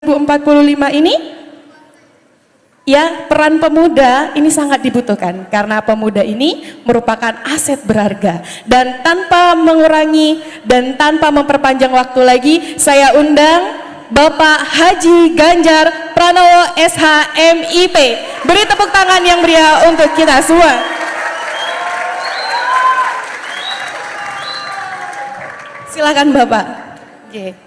2045 ini, ya, peran pemuda ini sangat dibutuhkan karena pemuda ini merupakan aset berharga. Dan tanpa mengurangi dan tanpa memperpanjang waktu lagi, saya undang Bapak Haji Ganjar Pranowo SH.MIP. Beri tepuk tangan yang meriah untuk kita semua. Silakan Bapak. Oke.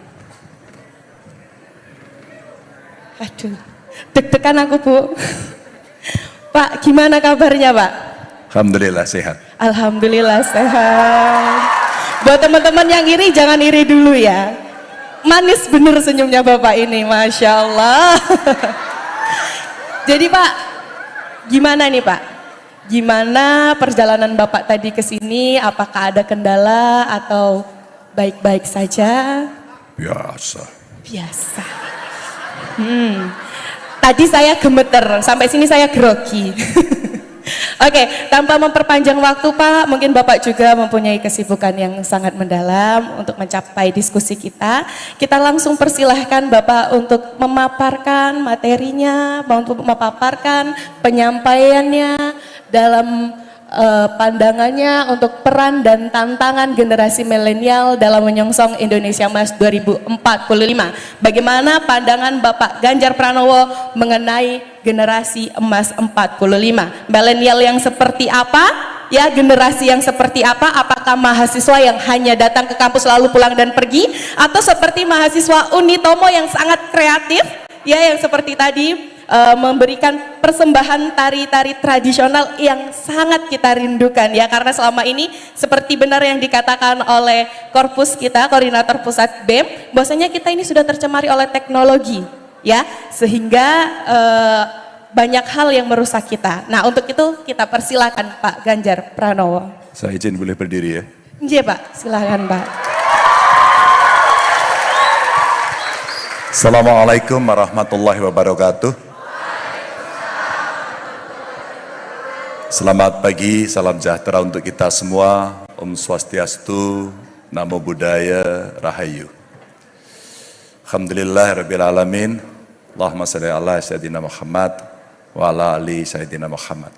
Aduh, deg-degan aku Bu. Pak, gimana kabarnya Pak? Alhamdulillah sehat. Alhamdulillah sehat. Buat teman-teman yang iri, jangan iri dulu ya. Manis bener senyumnya Bapak ini, Masya Allah. Jadi Pak, gimana nih Pak? Gimana perjalanan Bapak tadi ke sini? Apakah ada kendala atau baik-baik saja? Biasa. Biasa. Tadi saya gemeter, sampai sini saya grogi. Oke, tanpa memperpanjang waktu Pak, mungkin Bapak juga mempunyai kesibukan yang sangat mendalam untuk mencapai diskusi kita. Kita langsung persilahkan Bapak untuk memaparkan materinya, untuk memaparkan penyampaiannya dalam pandangannya untuk peran dan tantangan generasi milenial dalam menyongsong Indonesia Emas 2045. Bagaimana pandangan Bapak Ganjar Pranowo mengenai generasi emas 45? Milenial yang seperti apa? Ya, generasi yang seperti apa? Apakah mahasiswa yang hanya datang ke kampus lalu pulang dan pergi, atau seperti mahasiswa Unitomo yang sangat kreatif, ya, yang seperti tadi memberikan persembahan tari-tari tradisional yang sangat kita rindukan ya, karena selama ini seperti benar yang dikatakan oleh korpus kita, koordinator pusat BEM, bahwasanya kita ini sudah tercemari oleh teknologi ya, sehingga banyak hal yang merusak kita. Nah, untuk itu kita persilakan Pak Ganjar Pranowo. Saya izin boleh berdiri ya? Iya Pak, silakan Pak. Assalamualaikum warahmatullahi wabarakatuh. Selamat pagi, salam sejahtera untuk kita semua. Om Swastiastu, Namo Buddhaya, Rahayu. Alhamdulillah Rabbil Alamin. Allahumma salli ala Sayyidina Muhammad wa ala ali Sayyidina Muhammad.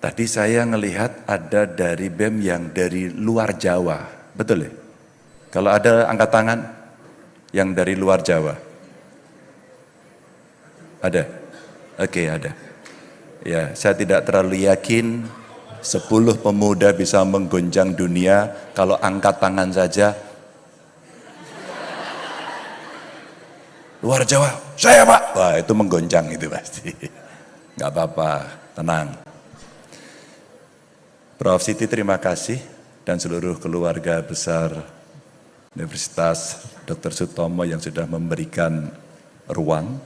Tadi saya ngelihat ada dari BEM yang dari luar Jawa, betul ya? Kalau ada angkat tangan yang dari luar Jawa. Ada? Oke, ada. Ya, saya tidak terlalu yakin 10 pemuda bisa menggoncang dunia kalau angkat tangan saja. Luar Jawa, saya Pak. Wah, itu menggoncang itu pasti. Nggak apa-apa, tenang. Prof. Siti terima kasih dan seluruh keluarga besar Universitas Dr. Sutomo yang sudah memberikan ruang.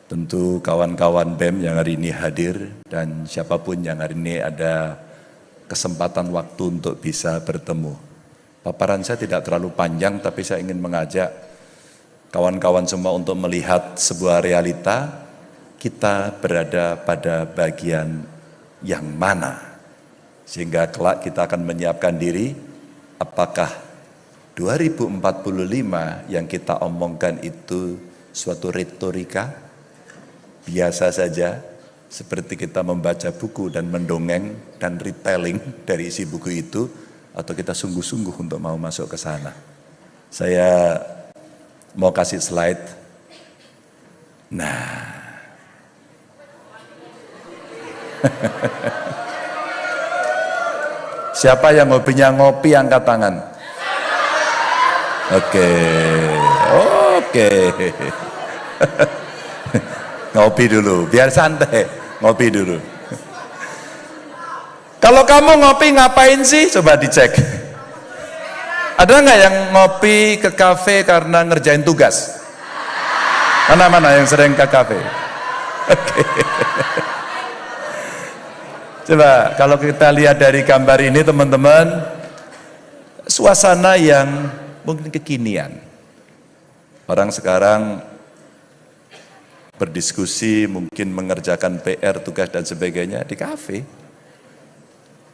Tentu kawan-kawan BEM yang hari ini hadir dan siapapun yang hari ini ada kesempatan waktu untuk bisa bertemu. Paparan saya tidak terlalu panjang, tapi saya ingin mengajak kawan-kawan semua untuk melihat sebuah realita. Kita berada pada bagian yang mana, sehingga kelak kita akan menyiapkan diri apakah 2045 yang kita omongkan itu suatu retorika biasa saja, seperti kita membaca buku dan mendongeng dan retelling dari isi buku itu, atau kita sungguh-sungguh untuk mau masuk ke sana. Saya mau kasih slide. Nah, siapa yang hobinya ngopi angkat tangan? Oke. Ngopi dulu, biar santai, ngopi dulu. Kalau kamu ngopi ngapain sih? Coba dicek. Ada nggak yang ngopi ke kafe karena ngerjain tugas? Mana yang sering ke kafe? Oke. Coba kalau kita lihat dari gambar ini teman-teman, suasana yang mungkin kekinian. Orang sekarang berdiskusi, mungkin mengerjakan PR, tugas dan sebagainya di kafe.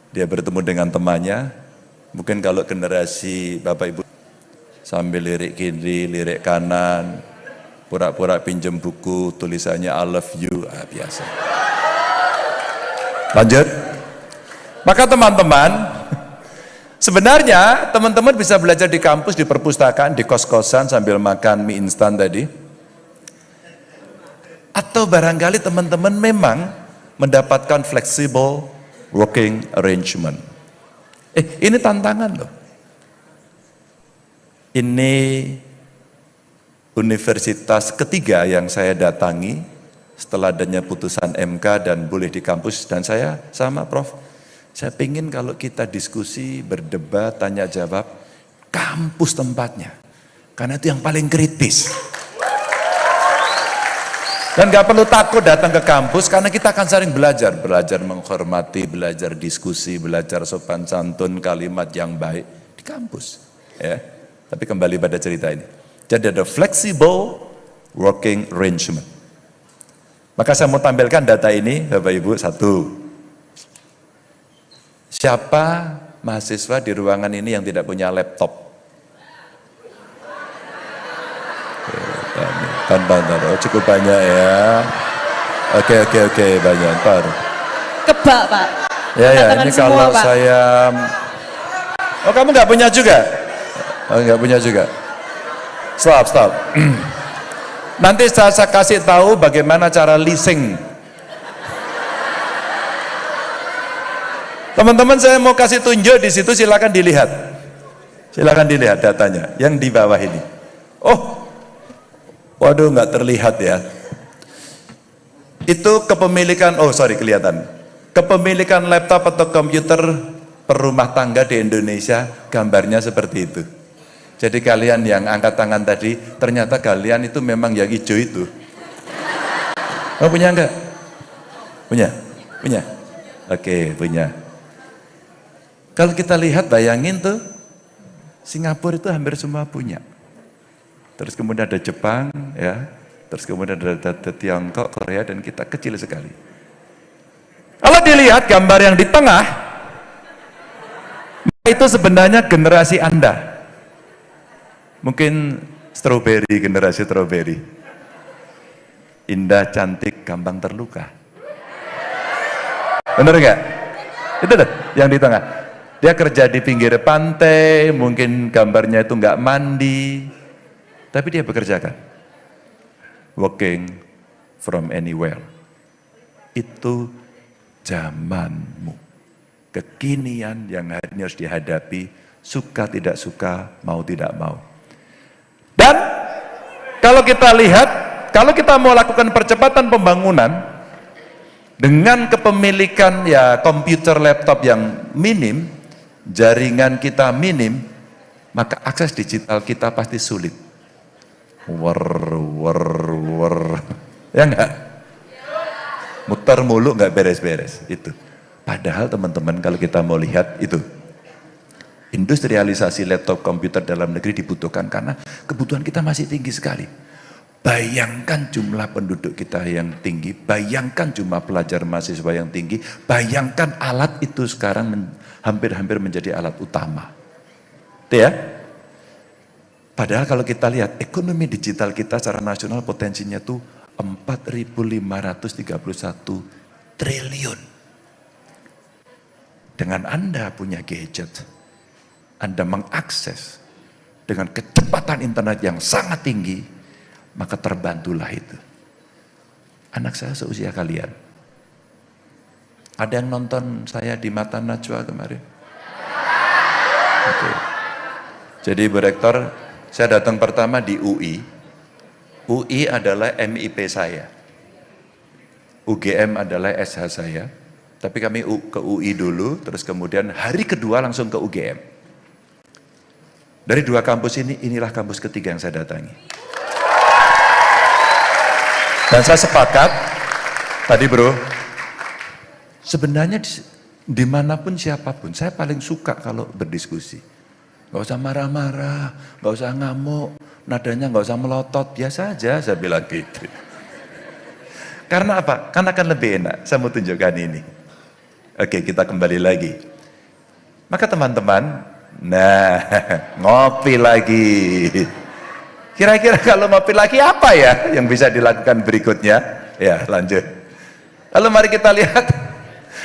Dia bertemu dengan temannya. Mungkin kalau generasi Bapak Ibu sambil lirik kiri, lirik kanan, pura-pura pinjem buku, tulisannya I love you, biasa. Lanjut. Maka teman-teman, sebenarnya teman-teman bisa belajar di kampus, di perpustakaan, di kos-kosan sambil makan mie instan tadi. Atau barangkali teman-teman memang mendapatkan flexible working arrangement. Ini tantangan loh. Ini universitas ketiga yang saya datangi setelah adanya putusan MK dan boleh di kampus, dan saya sama Prof, saya pingin kalau kita diskusi, berdebat, tanya jawab, kampus tempatnya, karena itu yang paling kritis. Dan gak perlu takut datang ke kampus, karena kita akan sering belajar menghormati, belajar diskusi, belajar sopan santun, kalimat yang baik di kampus. Ya. Tapi kembali pada cerita ini. Jadi ada flexible working arrangement. Maka saya mau tampilkan data ini, Bapak Ibu. Satu, siapa mahasiswa di ruangan ini yang tidak punya laptop? Oh, cukup banyak ya. Oke, banyak. Ntar. Kebak, Pak. Ya, ini semua, kalau Pak. Saya... Oh, kamu nggak punya juga? Oh, nggak punya juga. Stop. Nanti saya kasih tahu bagaimana cara leasing. Teman-teman, saya mau kasih tunjuk di situ, silakan dilihat. Silakan dilihat datanya yang di bawah ini. Oh, waduh, nggak terlihat ya. Itu kepemilikan, kelihatan. Kepemilikan laptop atau komputer per rumah tangga di Indonesia, gambarnya seperti itu. Jadi kalian yang angkat tangan tadi, ternyata kalian itu memang yang hijau itu. Oh, punya enggak? Punya? Oke, punya. Kalau kita lihat, bayangin tuh, Singapura itu hampir semua punya. Terus kemudian ada Jepang, ya. Terus kemudian ada Tiongkok, Korea, dan kita kecil sekali. Kalau dilihat gambar yang di tengah, itu sebenarnya generasi Anda. Mungkin strawberry, generasi strawberry. Indah, cantik, gampang terluka. Bener nggak? Itu deh, yang di tengah. Dia kerja di pinggir pantai, mungkin gambarnya itu nggak mandi. Tapi dia bekerja kan? Working from anywhere. Itu zamanmu. Kekinian yang hari ini harus dihadapi, suka tidak suka, mau tidak mau. Dan kalau kita lihat, kalau kita mau lakukan percepatan pembangunan dengan kepemilikan ya komputer laptop yang minim, jaringan kita minim, maka akses digital kita pasti sulit. Ya enggak? Muter mulu enggak beres-beres itu. Padahal teman-teman, kalau kita mau lihat itu, industrialisasi laptop komputer dalam negeri dibutuhkan karena kebutuhan kita masih tinggi sekali. Bayangkan jumlah penduduk kita yang tinggi, bayangkan jumlah pelajar mahasiswa yang tinggi, bayangkan alat itu sekarang hampir-hampir menjadi alat utama. Itu ya? Padahal kalau kita lihat ekonomi digital kita secara nasional potensinya tuh 4.531 triliun. Dengan Anda punya gadget, Anda mengakses dengan kecepatan internet yang sangat tinggi, maka terbantulah itu. Anak saya seusia kalian. Ada yang nonton saya di Mata Najwa kemarin? Oke. Jadi Ibu Rektor, saya datang pertama di UI. UI adalah MIP saya. UGM adalah SH saya. Tapi kami ke UI dulu, terus kemudian hari kedua langsung ke UGM. Dari dua kampus ini, inilah kampus ketiga yang saya datangi. Dan saya sepakat, tadi bro, sebenarnya dimanapun siapapun, saya paling suka kalau berdiskusi. Gak usah marah-marah, gak usah ngamuk, nadanya gak usah melotot, biasa aja saya bilang gitu. Karena apa? Karena akan lebih enak, saya mau tunjukkan ini. Oke, kita kembali lagi. Maka teman-teman, Nah, ngopi lagi. Kira-kira kalau ngopi lagi apa ya yang bisa dilakukan berikutnya? Ya, lanjut. Lalu mari kita lihat.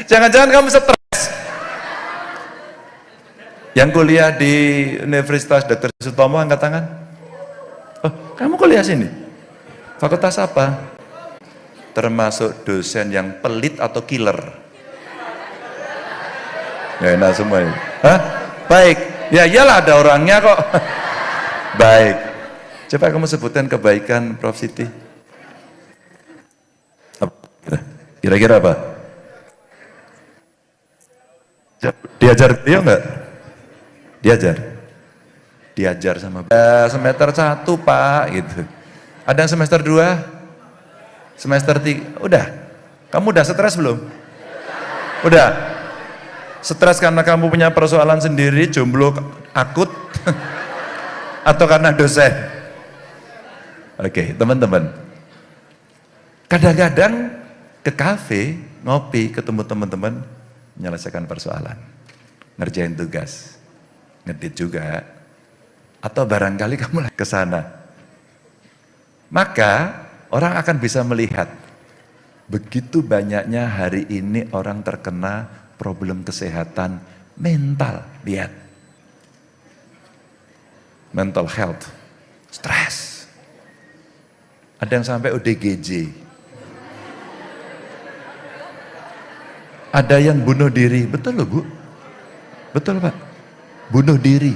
Jangan-jangan kamu stres. Yang kuliah di Universitas Dr. Sutomo, angkat tangan. Oh, kamu kuliah sini? Fakultas apa? Termasuk dosen yang pelit atau killer? Ya, enak semua ini. Hah? Baik. Ya iyalah, ada orangnya kok. Baik. Coba kamu sebutkan kebaikan Prof. Siti. Kira-kira apa? Diajar beliau enggak? Diajar? Diajar sama semester 1 Pak, gitu. Ada yang semester 2? Semester 3? Udah? Kamu udah stres belum? Udah? Stres karena kamu punya persoalan sendiri, jomblo akut? Atau karena dosen? Oke, teman-teman. Kadang-kadang ke kafe, ngopi, ketemu teman-teman, menyelesaikan persoalan, ngerjain tugas, ngedit juga, atau barangkali kamu ke sana. Maka orang akan bisa melihat begitu banyaknya hari ini orang terkena problem kesehatan mental. Lihat, mental health, stres. Ada yang sampai ODGJ. Ada yang bunuh diri, betul loh Bu? Betul Pak? Bunuh diri.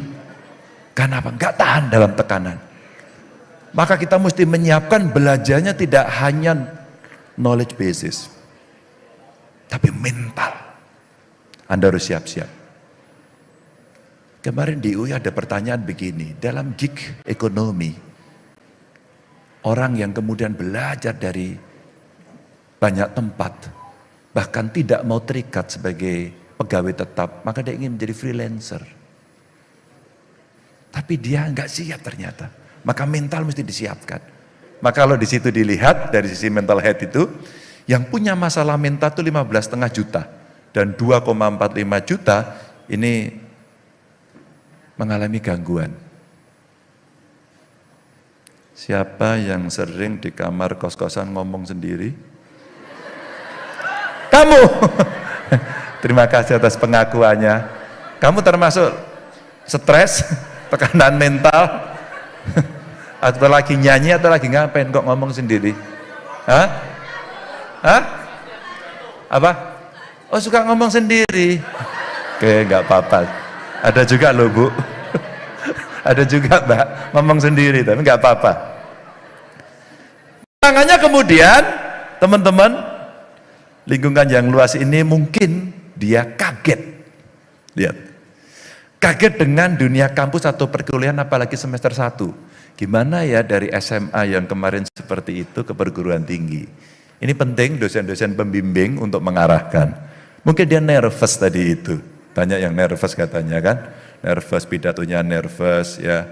Karena apa? Nggak tahan dalam tekanan. Maka kita mesti menyiapkan belajarnya tidak hanya knowledge basis, tapi mental. Anda harus siap-siap. Kemarin di UI ada pertanyaan begini, dalam gig ekonomi, orang yang kemudian belajar dari banyak tempat, bahkan tidak mau terikat sebagai pegawai tetap, maka dia ingin menjadi freelancer. Tapi dia nggak siap ternyata. Maka mental mesti disiapkan. Maka kalau di situ dilihat dari sisi mental health itu, yang punya masalah mental itu 15,5 juta dan 2,45 juta ini mengalami gangguan. Siapa yang sering di kamar kos-kosan ngomong sendiri? Kamu. Terima kasih atas pengakuannya. Kamu termasuk stres, tekanan mental, atau lagi nyanyi atau lagi ngapain kok ngomong sendiri? Hah? Hah? Apa? Oh, suka ngomong sendiri. Oke, nggak apa-apa. Ada juga loh Bu. Ada juga Mbak ngomong sendiri, tapi nggak apa-apa. Tangannya kemudian teman-teman, lingkungan yang luas ini mungkin dia kaget. Lihat. Kaget dengan dunia kampus atau perkuliahan apalagi semester 1. Gimana ya dari SMA yang kemarin seperti itu ke perguruan tinggi. Ini penting dosen-dosen pembimbing untuk mengarahkan. Mungkin dia nervous tadi itu. Banyak yang nervous katanya kan. Nervous, pidatonya nervous ya.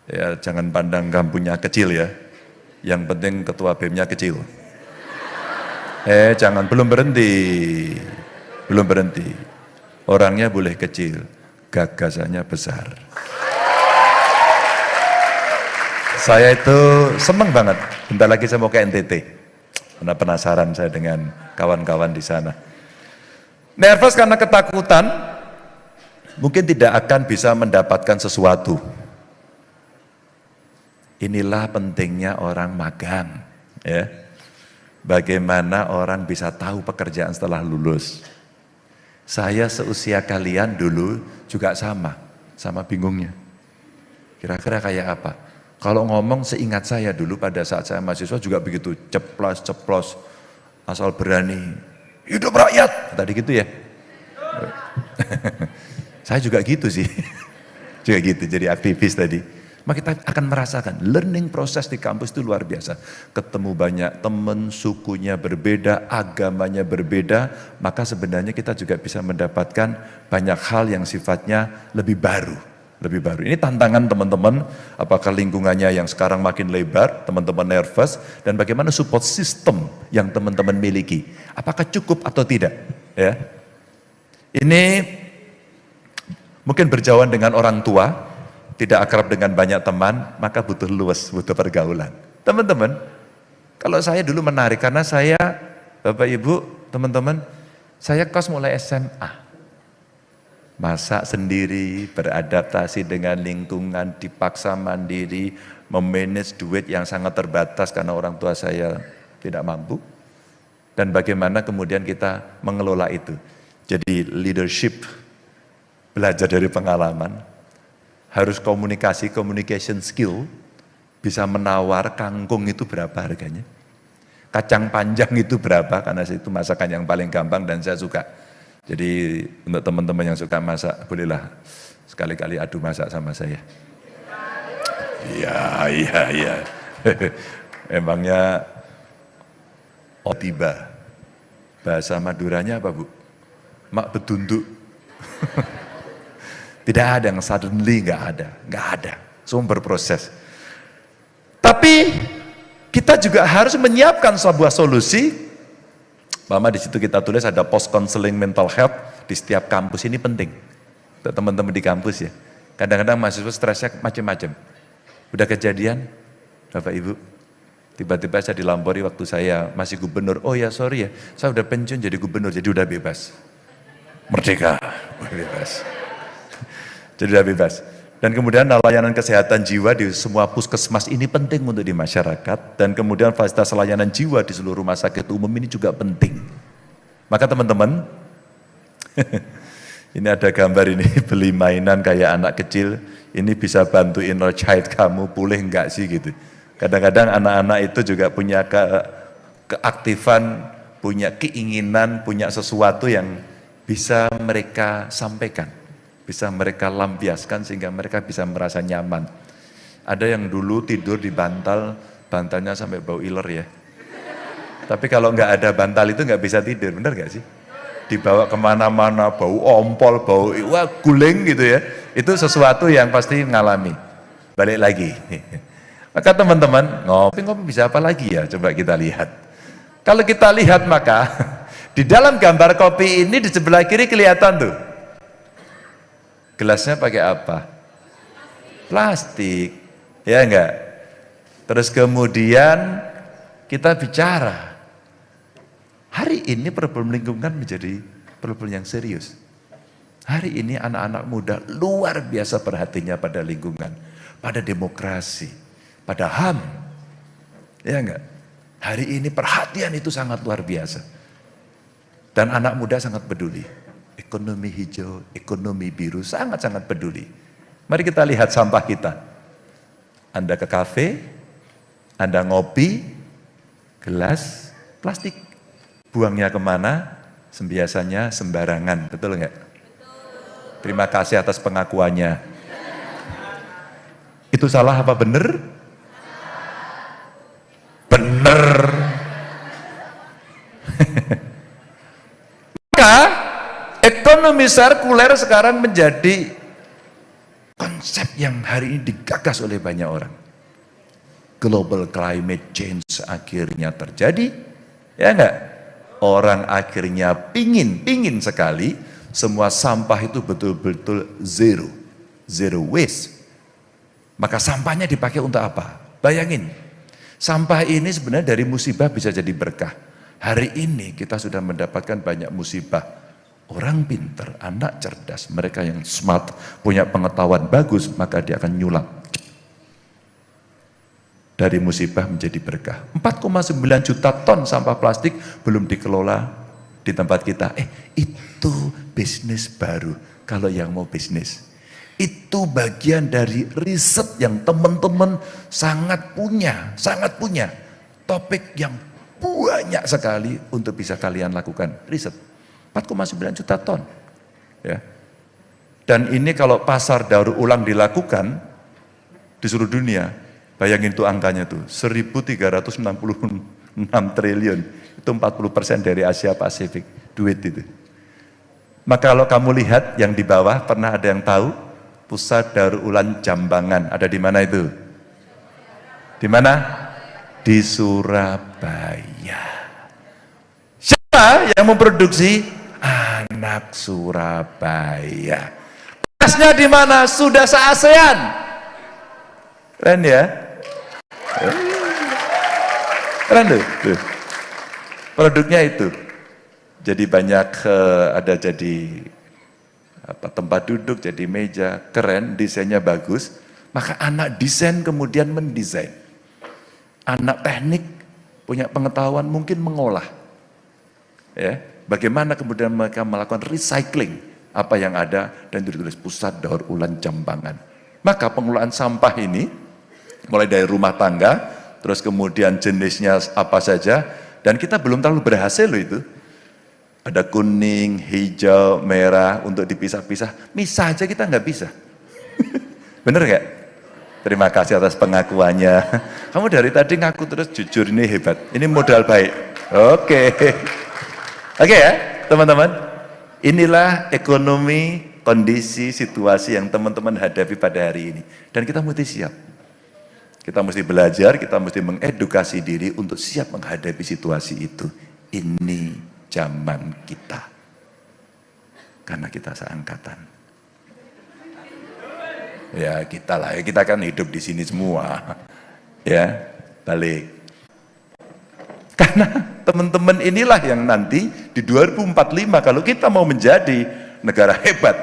Ya jangan pandang kampungnya kecil ya. Yang penting ketua BEM-nya kecil. Jangan, belum berhenti. Belum berhenti. Orangnya boleh kecil, gagasannya besar. Saya itu seneng banget. Bentar lagi saya mau ke NTT. Karena penasaran saya dengan kawan-kawan di sana. Nervous karena ketakutan, mungkin tidak akan bisa mendapatkan sesuatu. Inilah pentingnya orang magang. Ya. Bagaimana orang bisa tahu pekerjaan setelah lulus. Saya seusia kalian dulu juga sama bingungnya. Kira-kira kayak apa? Kalau ngomong seingat saya dulu pada saat saya mahasiswa juga begitu, ceplos, asal berani, hidup rakyat, tadi gitu ya. Saya juga gitu sih, juga gitu jadi aktivis tadi. Maka kita akan merasakan learning proses di kampus itu luar biasa. Ketemu banyak teman, sukunya berbeda, agamanya berbeda, maka sebenarnya kita juga bisa mendapatkan banyak hal yang sifatnya lebih baru. Ini tantangan teman-teman, apakah lingkungannya yang sekarang makin lebar, teman-teman nervous, dan bagaimana support system yang teman-teman miliki. Apakah cukup atau tidak? Ya. Ini Mungkin berjauhan dengan orang tua, tidak akrab dengan banyak teman, maka butuh luas, butuh pergaulan. Teman-teman, kalau saya dulu menarik, karena saya, Bapak Ibu, teman-teman, saya kos mulai SMA. Masak sendiri, beradaptasi dengan lingkungan, dipaksa mandiri, memanage duit yang sangat terbatas karena orang tua saya tidak mampu. Dan bagaimana kemudian kita mengelola itu. Jadi leadership, belajar dari pengalaman, harus komunikasi, communication skill, bisa menawar kangkung itu berapa harganya. Kacang panjang itu berapa, karena itu masakan yang paling gampang dan saya suka. Jadi untuk teman-teman yang suka masak, bolehlah sekali-kali adu masak sama saya. Iya. Emangnya tiba. Bahasa Maduranya apa, Bu? Mak bedunduk. Tidak ada yang suddenly, nggak ada. Semua berproses. Tapi kita juga harus menyiapkan sebuah solusi. Mama di situ kita tulis ada post counseling mental health di setiap kampus, ini penting untuk teman-teman di kampus ya. Kadang-kadang mahasiswa stresnya macam-macam. Udah kejadian, Bapak Ibu, tiba-tiba saya dilampori waktu saya masih gubernur. Oh ya sorry ya, saya udah pensiun jadi gubernur, jadi udah bebas. Merdeka, bebas. Jadi udah bebas. Dan kemudian layanan kesehatan jiwa di semua puskesmas ini penting untuk di masyarakat. Dan kemudian fasilitas layanan jiwa di seluruh rumah sakit umum ini juga penting. Maka teman-teman, ini ada gambar ini, beli mainan kayak anak kecil, ini bisa bantu inner child kamu pulih enggak sih gitu. Kadang-kadang anak-anak itu juga punya keaktifan, punya keinginan, punya sesuatu yang bisa mereka sampaikan. Bisa mereka lampiaskan sehingga mereka bisa merasa nyaman. Ada yang dulu tidur di bantal, bantalnya sampai bau iler ya. Tapi kalau nggak ada bantal itu nggak bisa tidur, benar nggak sih? Dibawa kemana-mana, bau ompol, bau wah guling gitu ya. Itu sesuatu yang pasti mengalami. Balik lagi. Maka teman-teman, ngopi-ngopi bisa apa lagi ya? Coba kita lihat. Kalau kita lihat maka, di dalam gambar kopi ini di sebelah kiri kelihatan tuh. Gelasnya pakai apa? Plastik, ya enggak? Terus kemudian kita bicara, hari ini problem lingkungan menjadi problem yang serius. Hari ini anak-anak muda luar biasa perhatiannya pada lingkungan, pada demokrasi, pada HAM, ya enggak? Hari ini perhatian itu sangat luar biasa. Dan anak muda sangat peduli. Ekonomi hijau, ekonomi biru, sangat-sangat peduli. Mari kita lihat sampah kita. Anda ke kafe, Anda ngopi, gelas, plastik. Buangnya kemana? Biasanya sembarangan, betul nggak? Terima kasih atas pengakuannya. Itu salah apa benar? Benar. Maka ekonomi sirkuler sekarang menjadi konsep yang hari ini digagas oleh banyak orang. Global climate change akhirnya terjadi, ya enggak? Orang akhirnya pingin sekali semua sampah itu betul-betul zero waste. Maka sampahnya dipakai untuk apa? Bayangin, sampah ini sebenarnya dari musibah bisa jadi berkah. Hari ini kita sudah mendapatkan banyak musibah. Orang pinter, anak cerdas, mereka yang smart, punya pengetahuan bagus, maka dia akan nyulap. Dari musibah menjadi berkah. 4,9 juta ton sampah plastik belum dikelola di tempat kita. Itu bisnis baru, kalau yang mau bisnis. Itu bagian dari riset yang teman-teman sangat punya. Topik yang banyak sekali untuk bisa kalian lakukan riset. 4,9 juta ton. Ya. Dan ini kalau pasar daur ulang dilakukan di seluruh dunia, bayangin tuh angkanya tuh, 1.366 triliun. Itu 40% dari Asia Pasifik, duit itu. Maka kalau kamu lihat yang di bawah, pernah ada yang tahu? Pusat daur ulang Jambangan, ada di mana itu? Di mana? Di Surabaya. Siapa yang memproduksi? Anak Surabaya. emasnya di mana? Sudah se-ASEAN. Keren ya? Keren tuh. Produknya itu. Jadi banyak ada jadi tempat duduk, jadi meja, keren, desainnya bagus. Maka anak desain kemudian mendesain. Anak teknik punya pengetahuan mungkin mengolah. Ya, bagaimana kemudian mereka melakukan recycling apa yang ada dan ditulis pusat daur ulang Jambangan. Maka pengelolaan sampah ini mulai dari rumah tangga, terus kemudian jenisnya apa saja, dan kita belum terlalu berhasil loh itu. Ada kuning, hijau, merah untuk dipisah-pisah. Misah aja kita nggak bisa. Bener nggak? Terima kasih atas pengakuannya. Kamu dari tadi ngaku terus jujur, ini hebat. Ini modal baik. Oke. Oke ya, teman-teman. Inilah ekonomi, kondisi, situasi yang teman-teman hadapi pada hari ini. Dan kita mesti siap. Kita mesti belajar, kita mesti mengedukasi diri untuk siap menghadapi situasi itu. Ini zaman kita. Karena kita seangkatan. Ya kita lah, kita kan hidup di sini semua. Ya, balik. Karena teman-teman inilah yang nanti di 2045 kalau kita mau menjadi negara hebat,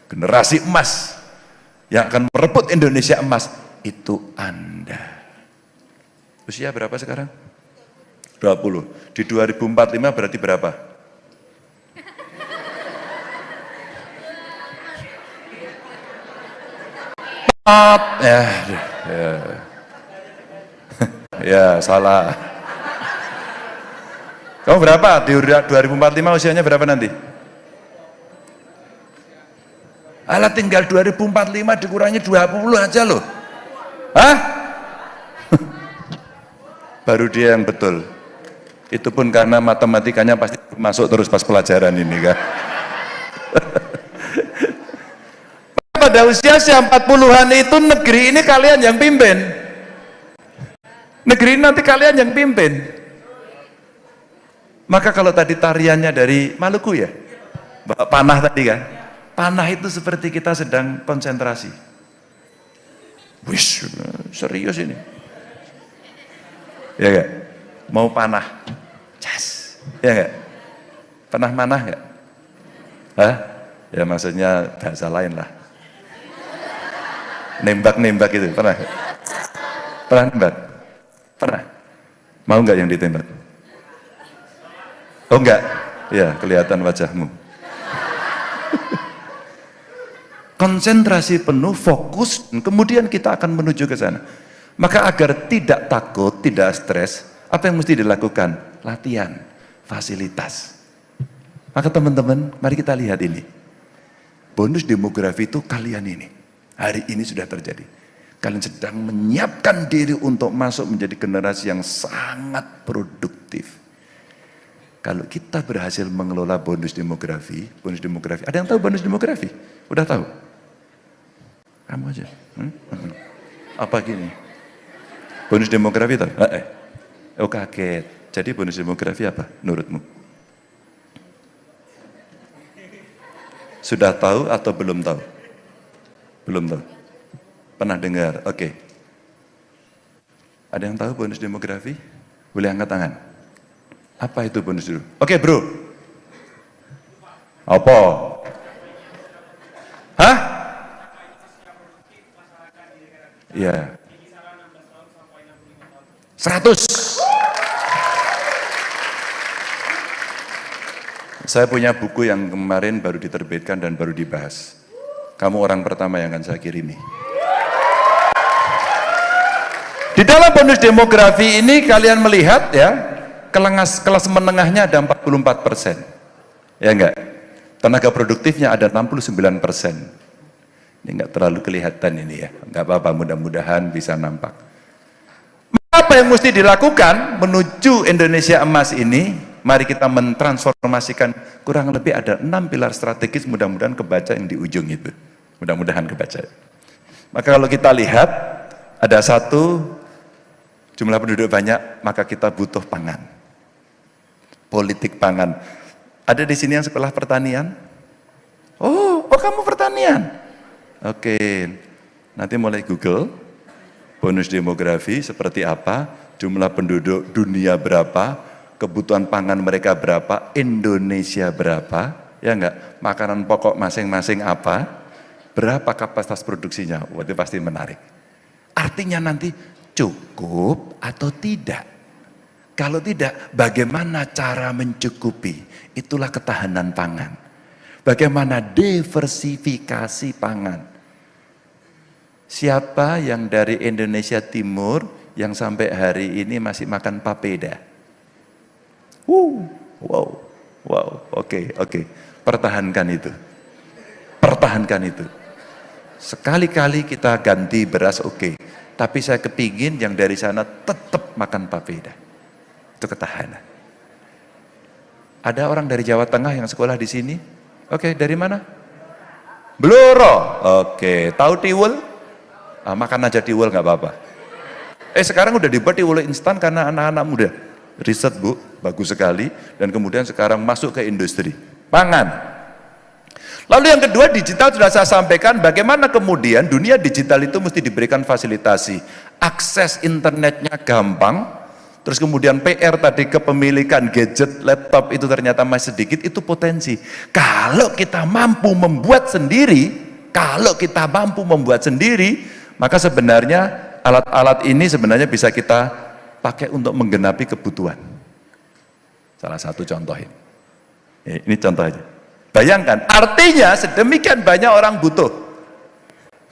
generasi emas yang akan merebut Indonesia emas, itu Anda. Usia berapa sekarang? 20. Di 2045 berarti berapa? Ya, salah. Kamu berapa? Di 2045 usianya berapa nanti? Alah tinggal 2045 dikurangi 20 aja loh. Hah? Baru dia yang betul. Itu pun karena matematikanya pasti masuk terus pas pelajaran ini kan. Pada usia 40-an itu negeri ini kalian yang pimpin. Negeri ini nanti kalian yang pimpin. Maka kalau tadi tariannya dari Maluku ya, panah tadi kan, panah itu seperti kita sedang konsentrasi. Wih, serius ini. Ya gak? Mau panah, cas, ya gak? Panah manah gak? Hah? Ya maksudnya bahasa lain lah. Nembak-nembak itu, pernah? Pernah nembak? Pernah? Mau nggak yang ditembak? Oh enggak? Ya, kelihatan wajahmu. Konsentrasi penuh, fokus, kemudian kita akan menuju ke sana. Maka agar tidak takut, tidak stres, apa yang mesti dilakukan? Latihan, fasilitas. Maka teman-teman, mari kita lihat ini. Bonus demografi itu kalian ini. Hari ini sudah terjadi. Kalian sedang menyiapkan diri untuk masuk menjadi generasi yang sangat produktif. Kalau kita berhasil mengelola bonus demografi, ada yang tahu bonus demografi? Udah tahu? Kamu aja. Apa gini? Bonus demografi tahu? Oh kaget. Jadi bonus demografi apa menurutmu? Sudah tahu atau belum tahu? Belum tahu. Pernah dengar? Oke. Ada yang tahu bonus demografi? Boleh angkat tangan. Apa itu bonus dulu? Oke bro. Apa? Hah? Iya. 100. Saya punya buku yang kemarin baru diterbitkan dan baru dibahas. Kamu orang pertama yang akan saya kirimi. Di dalam bonus demografi ini kalian melihat ya, kelas menengahnya ada 44%. Ya enggak? Tenaga produktifnya ada 69%. Ini enggak terlalu kelihatan ini ya. Enggak apa-apa, mudah-mudahan bisa nampak. Apa yang mesti dilakukan menuju Indonesia emas ini? Mari kita mentransformasikan, kurang lebih ada 6 pilar strategis, mudah-mudahan kebaca yang di ujung itu. Mudah-mudahan kebaca. Maka kalau kita lihat, ada satu, jumlah penduduk banyak, maka kita butuh pangan. Politik pangan. Ada di sini yang sekolah pertanian? Oh, kamu pertanian. Oke, nanti mulai Google, bonus demografi seperti apa, jumlah penduduk dunia berapa, kebutuhan pangan mereka berapa, Indonesia berapa, ya enggak, makanan pokok masing-masing apa, berapa kapasitas produksinya, wah itu pasti menarik. Artinya nanti cukup atau tidak. Kalau tidak, bagaimana cara mencukupi? Itulah ketahanan pangan. Bagaimana diversifikasi pangan? Siapa yang dari Indonesia Timur yang sampai hari ini masih makan papeda? Wow, oke. Pertahankan itu. Pertahankan itu. Sekali-kali kita ganti beras oke. Tapi saya kepingin yang dari sana tetap makan papeda. Itu ketahanan. Ada orang dari Jawa Tengah yang sekolah di sini? Oke, dari mana? Bluro. Oke, tahu tiwul? Makan aja tiwul nggak apa-apa. Sekarang udah dibuat tiwul instan karena anak-anak muda. Riset Bu, bagus sekali. Dan kemudian sekarang masuk ke industri pangan. Lalu yang kedua, digital sudah saya sampaikan bagaimana kemudian dunia digital itu mesti diberikan fasilitasi. Akses internetnya gampang. Terus kemudian PR tadi kepemilikan gadget, laptop itu ternyata masih sedikit, itu potensi. Kalau kita mampu membuat sendiri, maka sebenarnya alat-alat ini sebenarnya bisa kita pakai untuk menggenapi kebutuhan. Salah satu contoh ini. Ini contoh aja. Bayangkan, artinya sedemikian banyak orang butuh.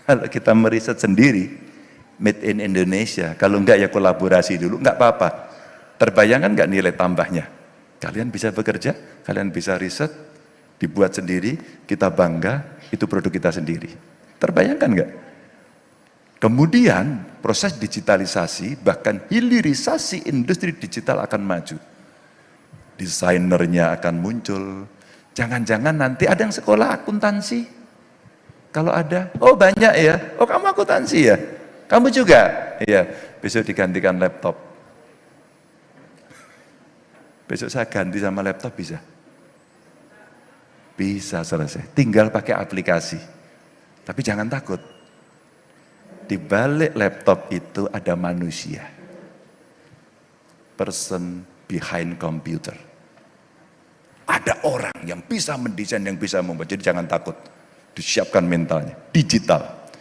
Kalau kita meriset sendiri, made in Indonesia, kalau enggak ya kolaborasi dulu, enggak apa-apa. Terbayangkan enggak nilai tambahnya? Kalian bisa bekerja, kalian bisa riset, dibuat sendiri, kita bangga, itu produk kita sendiri. Terbayangkan enggak? Kemudian proses digitalisasi, bahkan hilirisasi industri digital akan maju. Desainernya akan muncul. Jangan-jangan nanti ada yang sekolah akuntansi. Kalau ada, oh banyak ya, oh kamu akuntansi ya? Kamu juga? Iya, besok digantikan laptop. Besok saya ganti sama laptop bisa? Bisa selesai, tinggal pakai aplikasi. Tapi jangan takut. Di balik laptop itu ada manusia. Person behind computer. Ada orang yang bisa mendesain, yang bisa membuat. Jadi jangan takut. Disiapkan mentalnya. Digital.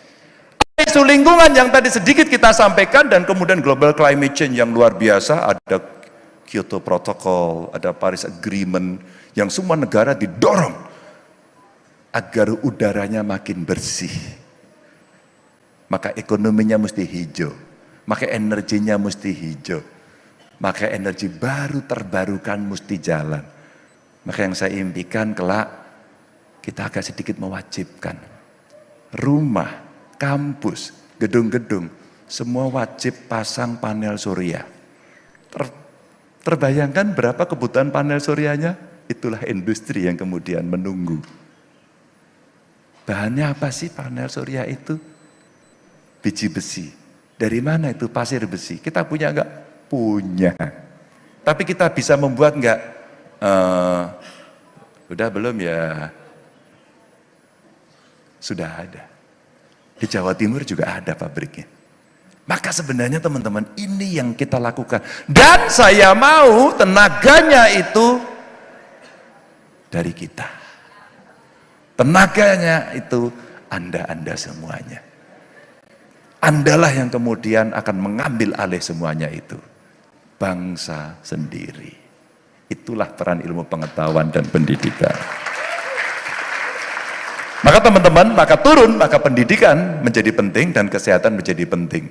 Isu lingkungan yang tadi sedikit kita sampaikan dan kemudian global climate change yang luar biasa, ada Kyoto Protocol, ada Paris Agreement yang semua negara didorong agar udaranya makin bersih. Maka ekonominya mesti hijau, maka energinya mesti hijau, maka energi baru terbarukan mesti jalan. Maka yang saya impikan kelak kita agak sedikit mewajibkan rumah, kampus, gedung-gedung, semua wajib pasang panel surya. Terbayangkan berapa kebutuhan panel suryanya? Itulah industri yang kemudian menunggu. Bahannya apa sih panel surya itu? Biji besi. Dari mana itu pasir besi? Kita punya enggak? Punya. Tapi kita bisa membuat enggak? Udah belum ya? Sudah ada. Di Jawa Timur juga ada pabriknya. Maka sebenarnya teman-teman ini yang kita lakukan. Dan saya mau tenaganya itu dari kita. Tenaganya itu Anda semuanya. Andalah yang kemudian akan mengambil alih semuanya itu. Bangsa sendiri. Itulah peran ilmu pengetahuan dan pendidikan. Maka teman-teman, maka pendidikan menjadi penting dan kesehatan menjadi penting.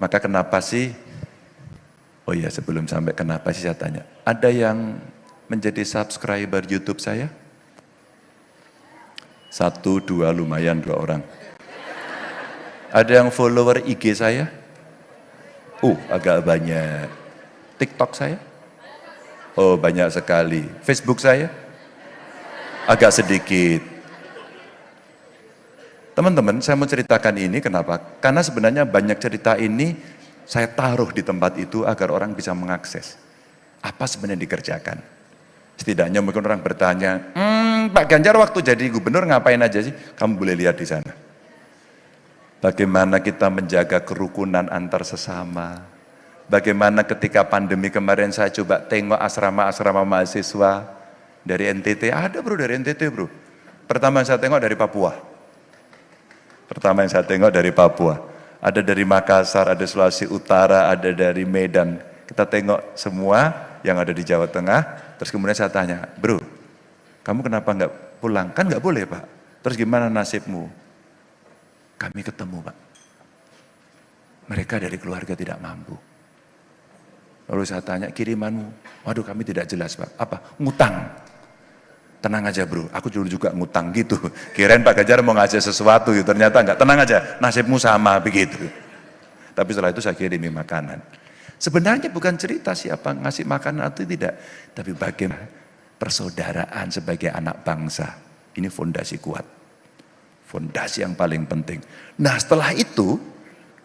Maka kenapa sih, oh iya sebelum sampai kenapa sih saya tanya, ada yang menjadi subscriber YouTube saya? 1, 2, lumayan 2 orang. Ada yang follower IG saya? Agak banyak. TikTok saya? Oh banyak sekali. Facebook saya? Agak sedikit. Teman-teman, saya mau ceritakan ini kenapa? Karena sebenarnya banyak cerita ini saya taruh di tempat itu agar orang bisa mengakses. Apa sebenarnya dikerjakan? Setidaknya mungkin orang bertanya, Pak Ganjar waktu jadi gubernur ngapain aja sih? Kamu boleh lihat di sana. Bagaimana kita menjaga kerukunan antar sesama. Bagaimana ketika pandemi kemarin saya coba tengok asrama-asrama mahasiswa dari NTT. Ada bro dari NTT bro. Pertama yang saya tengok dari Papua. Ada dari Makassar, ada Sulawesi Utara, ada dari Medan. Kita tengok semua yang ada di Jawa Tengah. Terus kemudian saya tanya, bro, kamu kenapa nggak pulang? Kan nggak boleh Pak. Terus gimana nasibmu? Kami ketemu Pak. Mereka dari keluarga tidak mampu. Lalu saya tanya, kirimanmu? Waduh kami tidak jelas Pak. Apa? Ngutang. Tenang aja bro, aku dulu juga ngutang gitu. Kirain Pak Ganjar mau ngasih sesuatu, gitu. Ternyata enggak. Tenang aja, nasibmu sama begitu. Tapi setelah itu saya kirimi makanan. Sebenarnya bukan cerita siapa ngasih makanan atau tidak, tapi bagaimana persaudaraan sebagai anak bangsa. Ini fondasi kuat, fondasi yang paling penting. Nah setelah itu,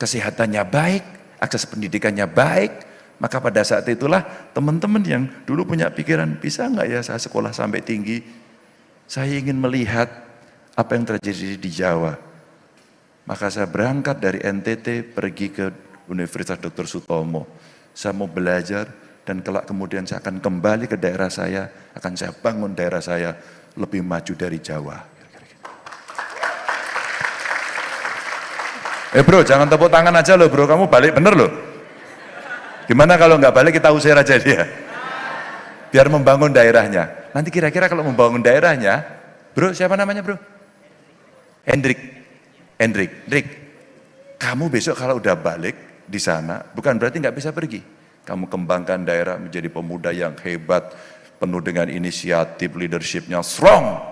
kesehatannya baik, akses pendidikannya baik, maka pada saat itulah teman-teman yang dulu punya pikiran, bisa nggak ya saya sekolah sampai tinggi, saya ingin melihat apa yang terjadi di Jawa. Maka saya berangkat dari NTT pergi ke Universitas Dr. Sutomo. Saya mau belajar dan kelak kemudian saya akan kembali ke daerah saya, akan saya bangun daerah saya lebih maju dari Jawa. Bro, jangan tepuk tangan aja loh bro, kamu balik bener loh. Gimana kalau nggak balik kita usir aja dia, biar membangun daerahnya. Nanti kira-kira kalau membangun daerahnya, bro siapa namanya bro? Hendrik, kamu besok kalau udah balik di sana, bukan berarti nggak bisa pergi. Kamu kembangkan daerah menjadi pemuda yang hebat, penuh dengan inisiatif, leadershipnya strong.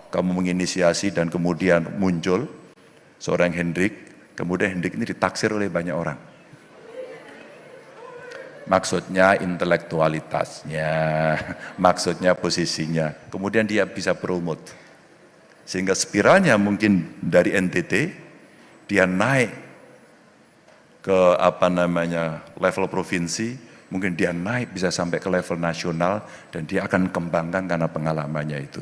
Kamu menginisiasi dan kemudian muncul seorang Hendrik. Kemudian Hendrik ini ditaksir oleh banyak orang. Maksudnya intelektualitasnya, maksudnya posisinya. Kemudian dia bisa promote. Sehingga spiralnya mungkin dari NTT, dia naik ke level provinsi, mungkin dia naik bisa sampai ke level nasional, dan dia akan kembangkan karena pengalamannya itu.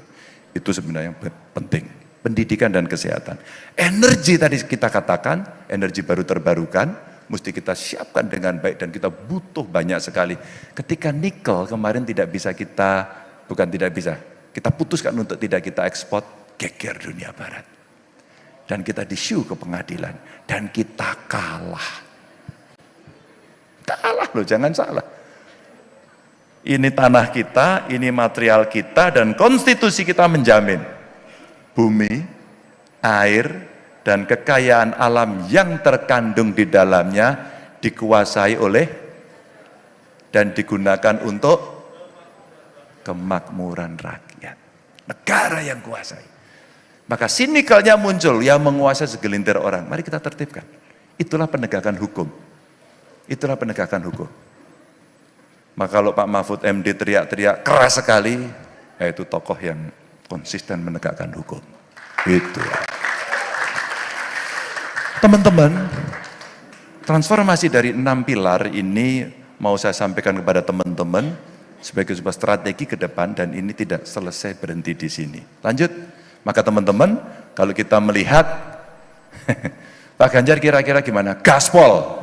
Itu sebenarnya yang penting. Pendidikan dan kesehatan. Energi tadi kita katakan, energi baru terbarukan, mesti kita siapkan dengan baik dan kita butuh banyak sekali. Ketika nikel kemarin kita putuskan untuk tidak kita ekspor, geger dunia barat. Dan kita disyuh ke pengadilan dan kita kalah. Kalah loh, jangan salah. Ini tanah kita, ini material kita dan konstitusi kita menjamin bumi, air, dan kekayaan alam yang terkandung di dalamnya dikuasai oleh dan digunakan untuk kemakmuran rakyat. Negara yang kuasai. Maka sinikalnya muncul yang menguasai segelintir orang. Mari kita tertibkan. Itulah penegakan hukum. Itulah penegakan hukum. Maka kalau Pak Mahfud MD teriak-teriak keras sekali, yaitu tokoh yang konsisten menegakkan hukum. Itu. Teman-teman, transformasi dari 6 pilar ini mau saya sampaikan kepada teman-teman sebagai sebuah strategi ke depan dan ini tidak selesai berhenti di sini. Lanjut, maka teman-teman, kalau kita melihat Pak Ganjar kira-kira gimana? Gaspol.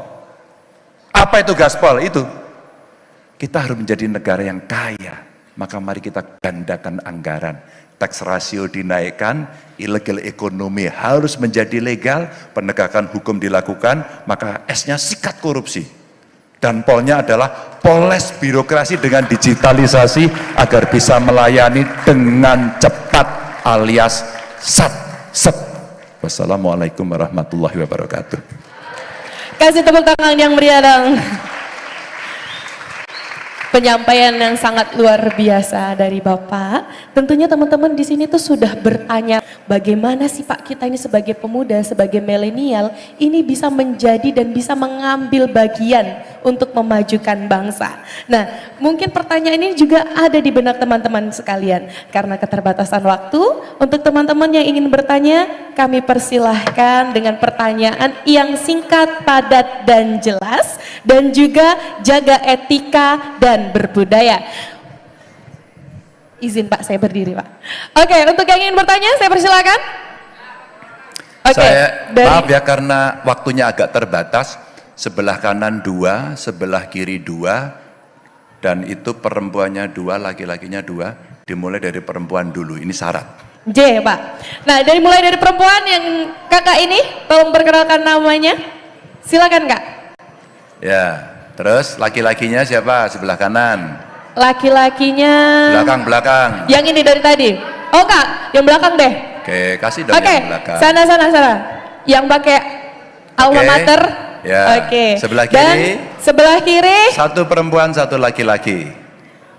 Apa itu gaspol? Itu kita harus menjadi negara yang kaya. Maka mari kita gandakan anggaran. Tax ratio dinaikkan, illegal ekonomi harus menjadi legal, penegakan hukum dilakukan, maka S-nya sikat korupsi. Dan polnya adalah poles birokrasi dengan digitalisasi agar bisa melayani dengan cepat alias sat. Wassalamualaikum warahmatullahi wabarakatuh. Kasih tepuk tangan yang meriah dong. Penyampaian yang sangat luar biasa dari Bapak. Tentunya teman-teman di sini tuh sudah bertanya, bagaimana sih Pak kita ini sebagai pemuda, sebagai milenial, ini bisa menjadi dan bisa mengambil bagian untuk memajukan bangsa. Nah, mungkin pertanyaan ini juga ada di benak teman-teman sekalian. Karena keterbatasan waktu, untuk teman-teman yang ingin bertanya, kami persilahkan dengan pertanyaan yang singkat, padat, dan jelas, dan juga jaga etika dan berbudaya. Izin Pak, saya berdiri Pak. Oke, untuk yang ingin bertanya, saya persilakan. Oke, Maaf ya karena waktunya agak terbatas, sebelah kanan 2, sebelah kiri 2, dan itu perempuannya 2, laki-lakinya 2, dimulai dari perempuan dulu, ini syarat. J Pak. Nah, mulai dari perempuan yang kakak ini, tolong perkenalkan namanya. Silakan Kak. Ya, terus laki-lakinya siapa? Sebelah kanan. Laki-lakinya Belakang. yang ini dari tadi. Oh Kak, yang belakang deh. Oke, kasih dong Oke, yang belakang. sana. Yang pakai alma mater. Ya. Oke. Sebelah kiri. Dan sebelah kiri. Satu perempuan, satu laki-laki.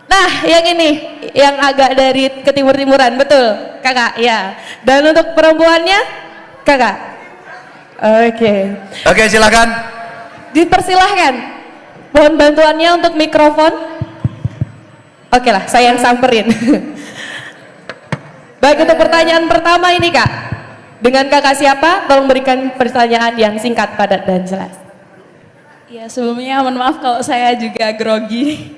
Nah, yang ini, yang agak dari ke timur-timuran, betul, kakak, ya. Dan untuk perempuannya, kakak. Oke. Oke, silakan. Dipersilahkan. Mohon bantuannya untuk mikrofon. Oke lah, saya yang samperin. Baik, untuk pertanyaan pertama ini Kak. Dengan kakak siapa? Tolong berikan pertanyaan yang singkat, padat, dan jelas. Ya, sebelumnya mohon maaf kalau saya juga grogi.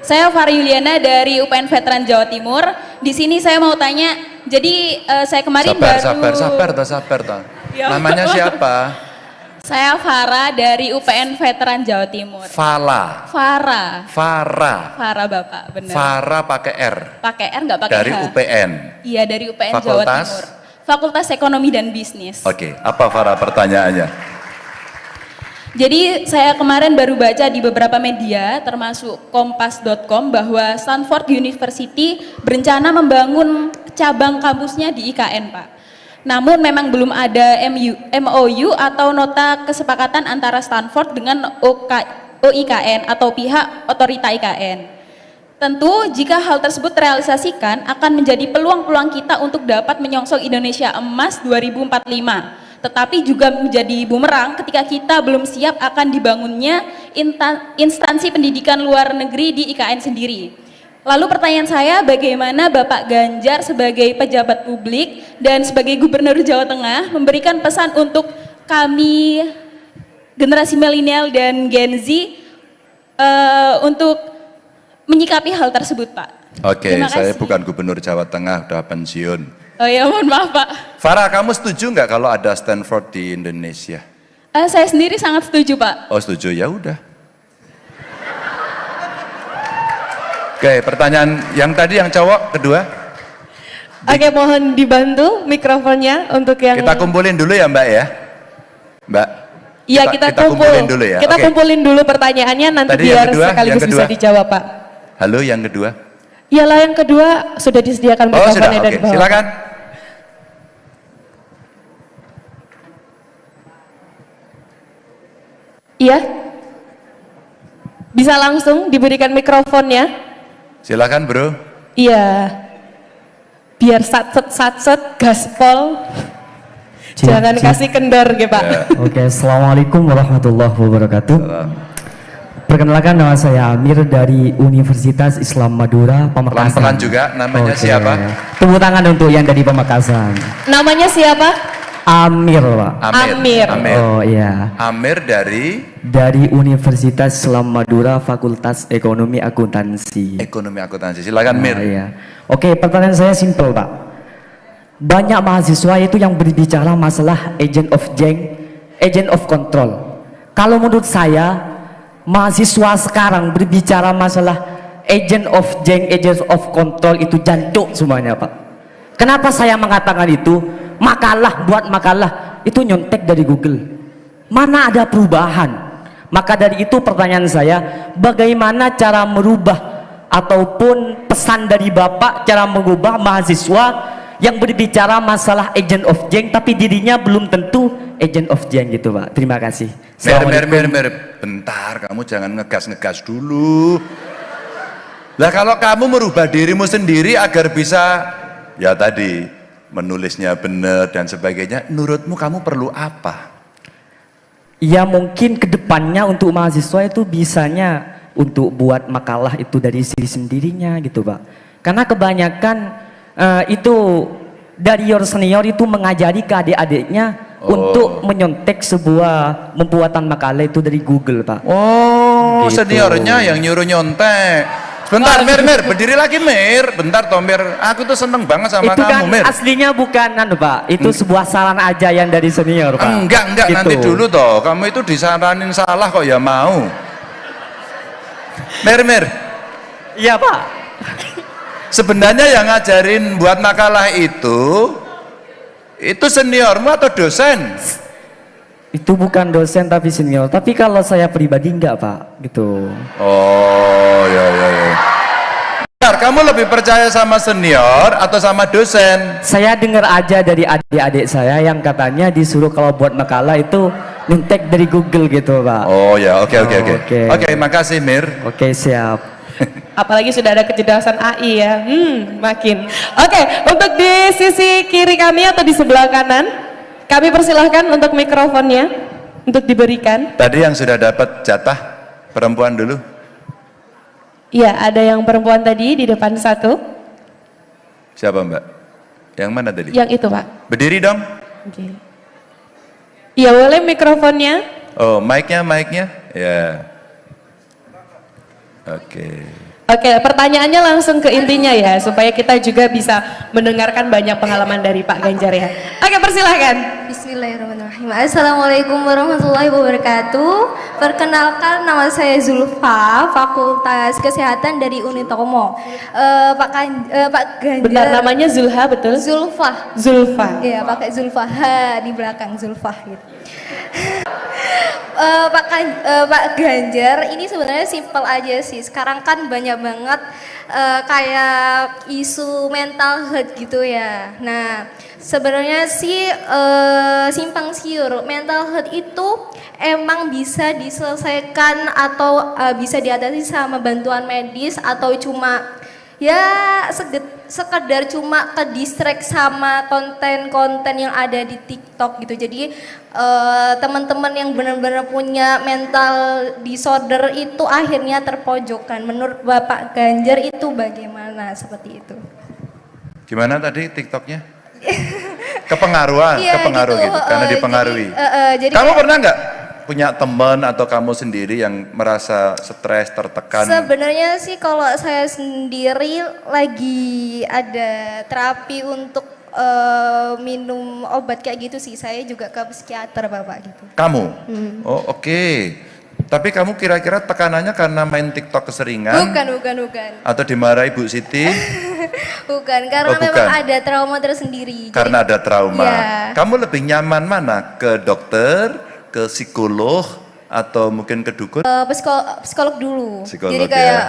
Saya Fara Yuliana dari UPN Veteran Jawa Timur. Di sini saya mau tanya, jadi saya kemarin Sabar toh. Ya. Namanya siapa? Saya Fara dari UPN Veteran Jawa Timur. Fara Bapak, benar. Fara pakai R. Pakai R nggak pakai H? Dari UPN. Iya, dari UPN Jawa Fakultas? Timur. Fakultas Ekonomi dan Bisnis. Oke, apa Fara pertanyaannya? Jadi saya kemarin baru baca di beberapa media termasuk kompas.com bahwa Stanford University berencana membangun cabang kampusnya di IKN Pak. Namun memang belum ada MOU atau nota kesepakatan antara Stanford dengan OIKN atau pihak otorita IKN. Tentu jika hal tersebut terrealisasikan akan menjadi peluang-peluang kita untuk dapat menyongsong Indonesia Emas 2045. Tetapi juga menjadi bumerang ketika kita belum siap akan dibangunnya instansi pendidikan luar negeri di IKN sendiri. Lalu pertanyaan saya, bagaimana Bapak Ganjar sebagai pejabat publik dan sebagai Gubernur Jawa Tengah memberikan pesan untuk kami generasi milenial dan Gen Z untuk menyikapi hal tersebut Pak? Oke, saya bukan Gubernur Jawa Tengah, udah pensiun. Oh ya, mohon maaf Pak. Farah, kamu setuju nggak kalau ada Stanford di Indonesia? Saya sendiri sangat setuju Pak. Oh setuju, ya udah. Oke, pertanyaan yang tadi yang cowok kedua. Oke, mohon dibantu mikrofonnya untuk yang... Kita kumpulin dulu ya Mbak ya. Mbak. Iya, kita kumpulin dulu ya. Kita kumpulin dulu pertanyaannya, nanti tadi biar kedua, sekaligus bisa dijawab Pak. Halo, yang kedua. Iyalah, yang kedua sudah disediakan mikrofonnya dari bawah. Silakan. Iya. Bisa langsung diberikan mikrofonnya. Silakan bro. Iya. Biar satset gaspol. Jangan kasih kendor gitu Pak. Ya. Oke, Assalamualaikum warahmatullahi wabarakatuh. Perkenalkan, nama saya Amir dari Universitas Islam Madura, Pamekasan. Pelan-pelan juga, namanya siapa? Tepuk tangan untuk yang dari Pamekasan. Namanya siapa? Amir, Pak. Amir. Oh iya. Amir dari Universitas Islam Madura, Fakultas Ekonomi Akuntansi. Ekonomi Akuntansi. Silakan Mir. Iya. Oke, pertanyaan saya simpel, Pak. Banyak mahasiswa itu yang berbicara masalah agent of change, agent of control. Kalau menurut saya, mahasiswa sekarang berbicara masalah agent of change, agent of control itu jancuk semuanya Pak. Kenapa saya mengatakan itu? Buat makalah itu nyontek dari Google. Mana ada perubahan? Maka dari itu pertanyaan saya, bagaimana cara merubah ataupun pesan dari Bapak cara mengubah mahasiswa yang berbicara masalah agent of change tapi dirinya belum tentu agent of change gitu Pak. Terima kasih. Mir. Bentar, kamu jangan ngegas-ngegas dulu. Lah kalau kamu merubah dirimu sendiri agar bisa ya tadi menulisnya benar dan sebagainya, menurutmu kamu perlu apa? Ya mungkin kedepannya untuk mahasiswa itu bisanya untuk buat makalah itu dari diri sendirinya gitu Pak. Karena kebanyakan itu dari senior itu mengajari ke adik-adiknya untuk menyontek sebuah pembuatan makalah itu dari Google Pak. Oh, gitu. seniornya yang nyuruh nyontek. Bentar, Mir, berdiri lagi, Mir. Bentar, toh, Mir. Aku tuh seneng banget sama Itu kamu, kan Mir. aslinya bukan Pak. Itu sebuah saran aja yang dari senior, Pak. Enggak, Gitu. nanti dulu toh. Kamu itu disaranin salah kok ya mau. Mir. Iya, Pak. Sebenarnya yang ngajarin buat makalah itu seniormu atau dosen? Itu bukan dosen tapi senior. Tapi kalau saya pribadi enggak, Pak. Gitu. Oh, ya. Bentar, kamu lebih percaya sama senior atau sama dosen? Saya dengar aja dari adik-adik saya yang katanya disuruh kalau buat makalah itu ngetek dari Google gitu, Pak. Oh ya, oke. Oke. Oke, makasih, Mir. Oke, siap. Apalagi sudah ada kecerdasan AI ya, makin. Oke, untuk di sisi kiri kami atau di sebelah kanan, kami persilahkan untuk mikrofonnya untuk diberikan. Tadi yang sudah dapat jatah perempuan dulu. Iya, ada yang perempuan tadi di depan satu. Siapa, Mbak? Yang mana tadi? Yang itu, Pak. Berdiri dong. Oke. Iya, boleh mikrofonnya. Oh, mic-nya. Ya. Oke. Oke, pertanyaannya langsung ke intinya ya, supaya kita juga bisa mendengarkan banyak pengalaman dari Pak Ganjar ya. Oke, persilahkan. Bismillahirrahmanirrahim. Assalamualaikum warahmatullahi wabarakatuh. Perkenalkan, nama saya Zulfa, Fakultas Kesehatan dari Unitomo. Pak Ganjar. Benar, namanya Zulha, betul? Zulfa. Zulfa. Iya, pakai Zulfa di belakang Zulfa gitu. Pak Ganjar, ini sebenarnya simpel aja sih. Sekarang kan banyak banget kayak isu mental health gitu ya. Nah, sebenarnya sih simpang siur, mental health itu emang bisa diselesaikan atau bisa diatasi sama bantuan medis atau cuma ya sekedar cuma ke distract sama konten-konten yang ada di TikTok gitu. Jadi teman-teman yang benar-benar punya mental disorder itu akhirnya terpojokkan. Menurut Bapak Ganjar itu bagaimana seperti itu? Gimana tadi TikToknya? Kepengaruhan, Iya, kepengaruh gitu, karena dipengaruhi. Jadi Kamu kayak- pernah nggak punya teman atau kamu sendiri yang merasa stres, tertekan? Sebenarnya sih kalau saya sendiri lagi ada terapi untuk minum obat kayak gitu sih. Saya juga ke psikiater Bapak gitu. Kamu? Oh, oke. Tapi kamu kira-kira tekanannya karena main TikTok keseringan? Bukan. Atau dimarahi Bu Siti? Bukan, karena Oh, bukan. memang ada trauma tersendiri. Karena ada trauma. Iya. Kamu lebih nyaman mana? Ke dokter, ke psikolog, atau mungkin ke dukun? Psikolog dulu. Psikolog, Jadi kayak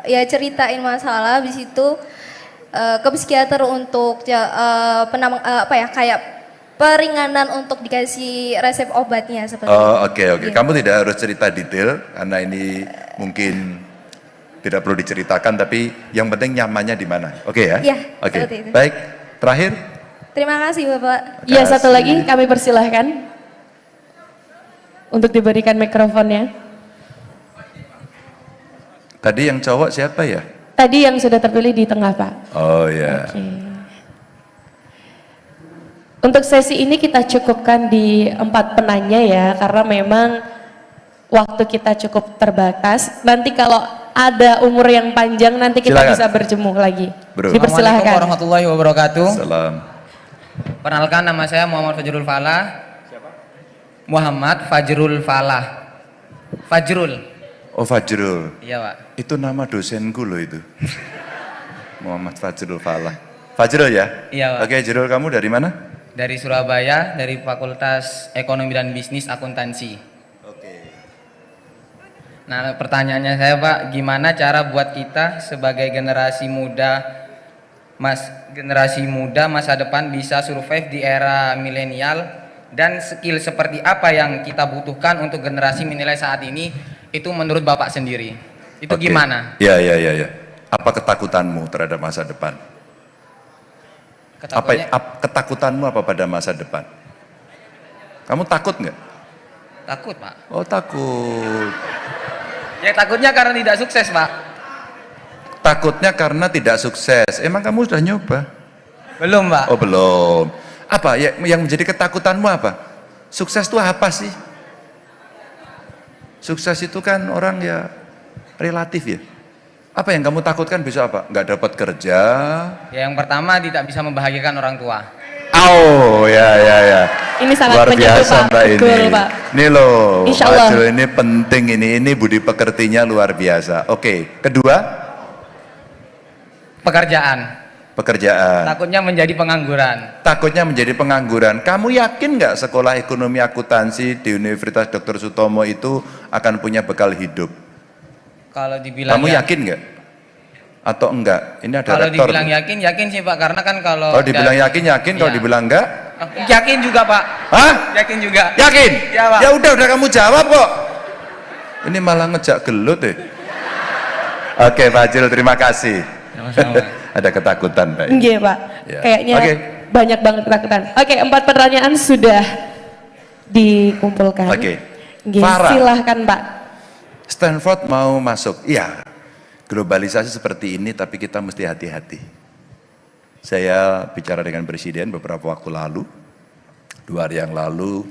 ya ceritain masalah, habis itu ke psikiater untuk kayak peringanan untuk dikasih resep obatnya seperti itu. Oh, oke. Iya. Kamu tidak harus cerita detail karena ini mungkin tidak perlu diceritakan, tapi yang penting nyamannya di mana. Oke ya? Iya, Oke. seperti itu. Baik. Terakhir, Terima kasih Bapak. Iya, satu lagi kami persilahkan untuk diberikan mikrofonnya. tadi yang cowok siapa ya? Tadi yang sudah terpilih di tengah, Pak. Oh ya. Oke. Untuk sesi ini kita cukupkan di 4 penanya ya, karena memang waktu kita cukup terbatas. Nanti kalau ada umur yang panjang nanti kita Silakan. bisa berjemur lagi. Bro. Assalamualaikum Dipersilahkan. warahmatullahi wabarakatuh. Salam. Perkenalkan, nama saya Muhammad Fajrul Falah. Muhammad Fajrul Falah. Fajrul. Oh, Fajrul. Iya, Pak. Itu nama dosenku loh itu. Muhammad Fajrul Falah. Fajrul ya? Iya, Pak. Oke, Jrul, kamu dari mana? Dari Surabaya, dari Fakultas Ekonomi dan Bisnis Akuntansi. Oke. Nah, pertanyaannya saya, Pak, gimana cara buat kita sebagai generasi muda masa depan bisa survive di era milenial, dan skill seperti apa yang kita butuhkan untuk generasi milenial saat ini itu menurut Bapak sendiri? Itu Oke. gimana? Ya. Apa ketakutanmu terhadap masa depan? Ketakutannya- Ketakutanmu apa pada masa depan? Kamu takut nggak? Takut, Pak. Oh, takut. Ya takutnya karena tidak sukses, Pak. Takutnya karena tidak sukses. Emang kamu sudah nyoba? Belum, Pak. Oh, belum. Apa yang menjadi ketakutanmu apa? Sukses itu apa sih? Sukses itu kan orang ya relatif ya. Apa yang kamu takutkan bisa apa? Nggak dapat kerja. Ya, yang pertama tidak bisa membahagiakan orang tua. Oh, ya. Ini sangat Luar menyentuh, biasa Pak. Mbak Betul, ini. Pak. Ini loh, Insya Pak Allah. Jul, ini penting ini budi pekertinya luar biasa. Oke, kedua, pekerjaan. Takutnya menjadi pengangguran. Takutnya menjadi pengangguran. Kamu yakin nggak sekolah ekonomi akuntansi di Universitas Dr. Sutomo itu akan punya bekal hidup? Kalau dibilang Kamu yakin nggak? Atau enggak? Ini ada Kalau rektor. dibilang yakin sih Pak, karena kan kalau Kalau dibilang yakin, kalau Iya. dibilang enggak? Yakin juga Pak. Hah? Yakin juga. Yakin? Iya, Pak. Ya udah kamu jawab kok. Ini malah ngejak gelut deh. Oke, Pak Jul, terima kasih. Sama-sama. Ada ketakutan, Pak. Iya, Pak. Ya. Kayaknya Oke. banyak banget ketakutan. Oke, 4 pertanyaan sudah dikumpulkan. Oke. Nggih, Farah. silahkan, Pak. Stanford mau masuk. Iya. Globalisasi seperti ini tapi kita mesti hati-hati. Saya bicara dengan Presiden beberapa waktu lalu. 2 hari yang lalu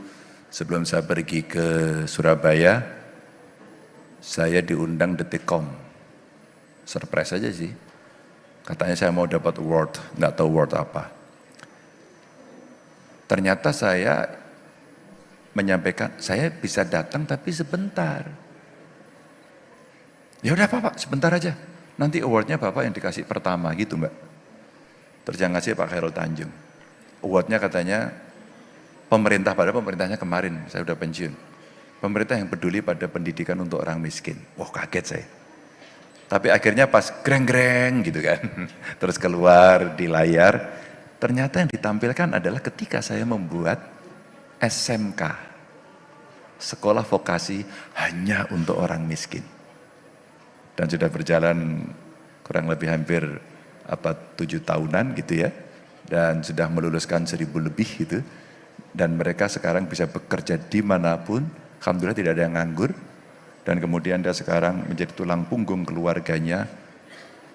sebelum saya pergi ke Surabaya, saya diundang Detikcom. Surprise aja sih. Katanya saya mau dapat award, nggak tahu award apa. Ternyata saya menyampaikan, saya bisa datang tapi sebentar. Ya udah Pak, sebentar aja. Nanti awardnya Bapak yang dikasih pertama gitu Mbak. Terus yang ngasih Pak Khairul Tanjung. Awardnya katanya pemerintahnya kemarin, saya udah pensiun. Pemerintah yang peduli pada pendidikan untuk orang miskin. Wah kaget saya. Tapi akhirnya pas greng-greng gitu kan. Terus keluar di layar. Ternyata yang ditampilkan adalah ketika saya membuat SMK. Sekolah vokasi hanya untuk orang miskin. Dan sudah berjalan kurang lebih hampir 7 tahunan gitu ya, dan sudah meluluskan 1000 lebih gitu, dan mereka sekarang bisa bekerja dimanapun, alhamdulillah tidak ada yang nganggur, dan kemudian dia sekarang menjadi tulang punggung keluarganya,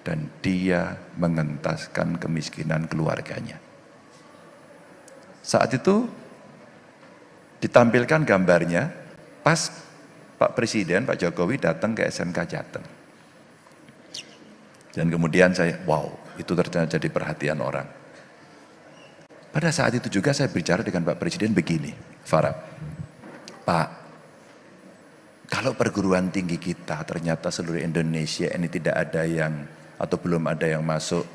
dan dia mengentaskan kemiskinan keluarganya. Saat itu ditampilkan gambarnya pas Pak Presiden, Pak Jokowi datang ke SMK Jateng. Dan kemudian saya, wow, itu ternyata jadi perhatian orang. Pada saat itu juga saya bicara dengan Pak Presiden begini, Farah, Pak, kalau perguruan tinggi kita ternyata seluruh Indonesia ini tidak ada yang, atau belum ada yang masuk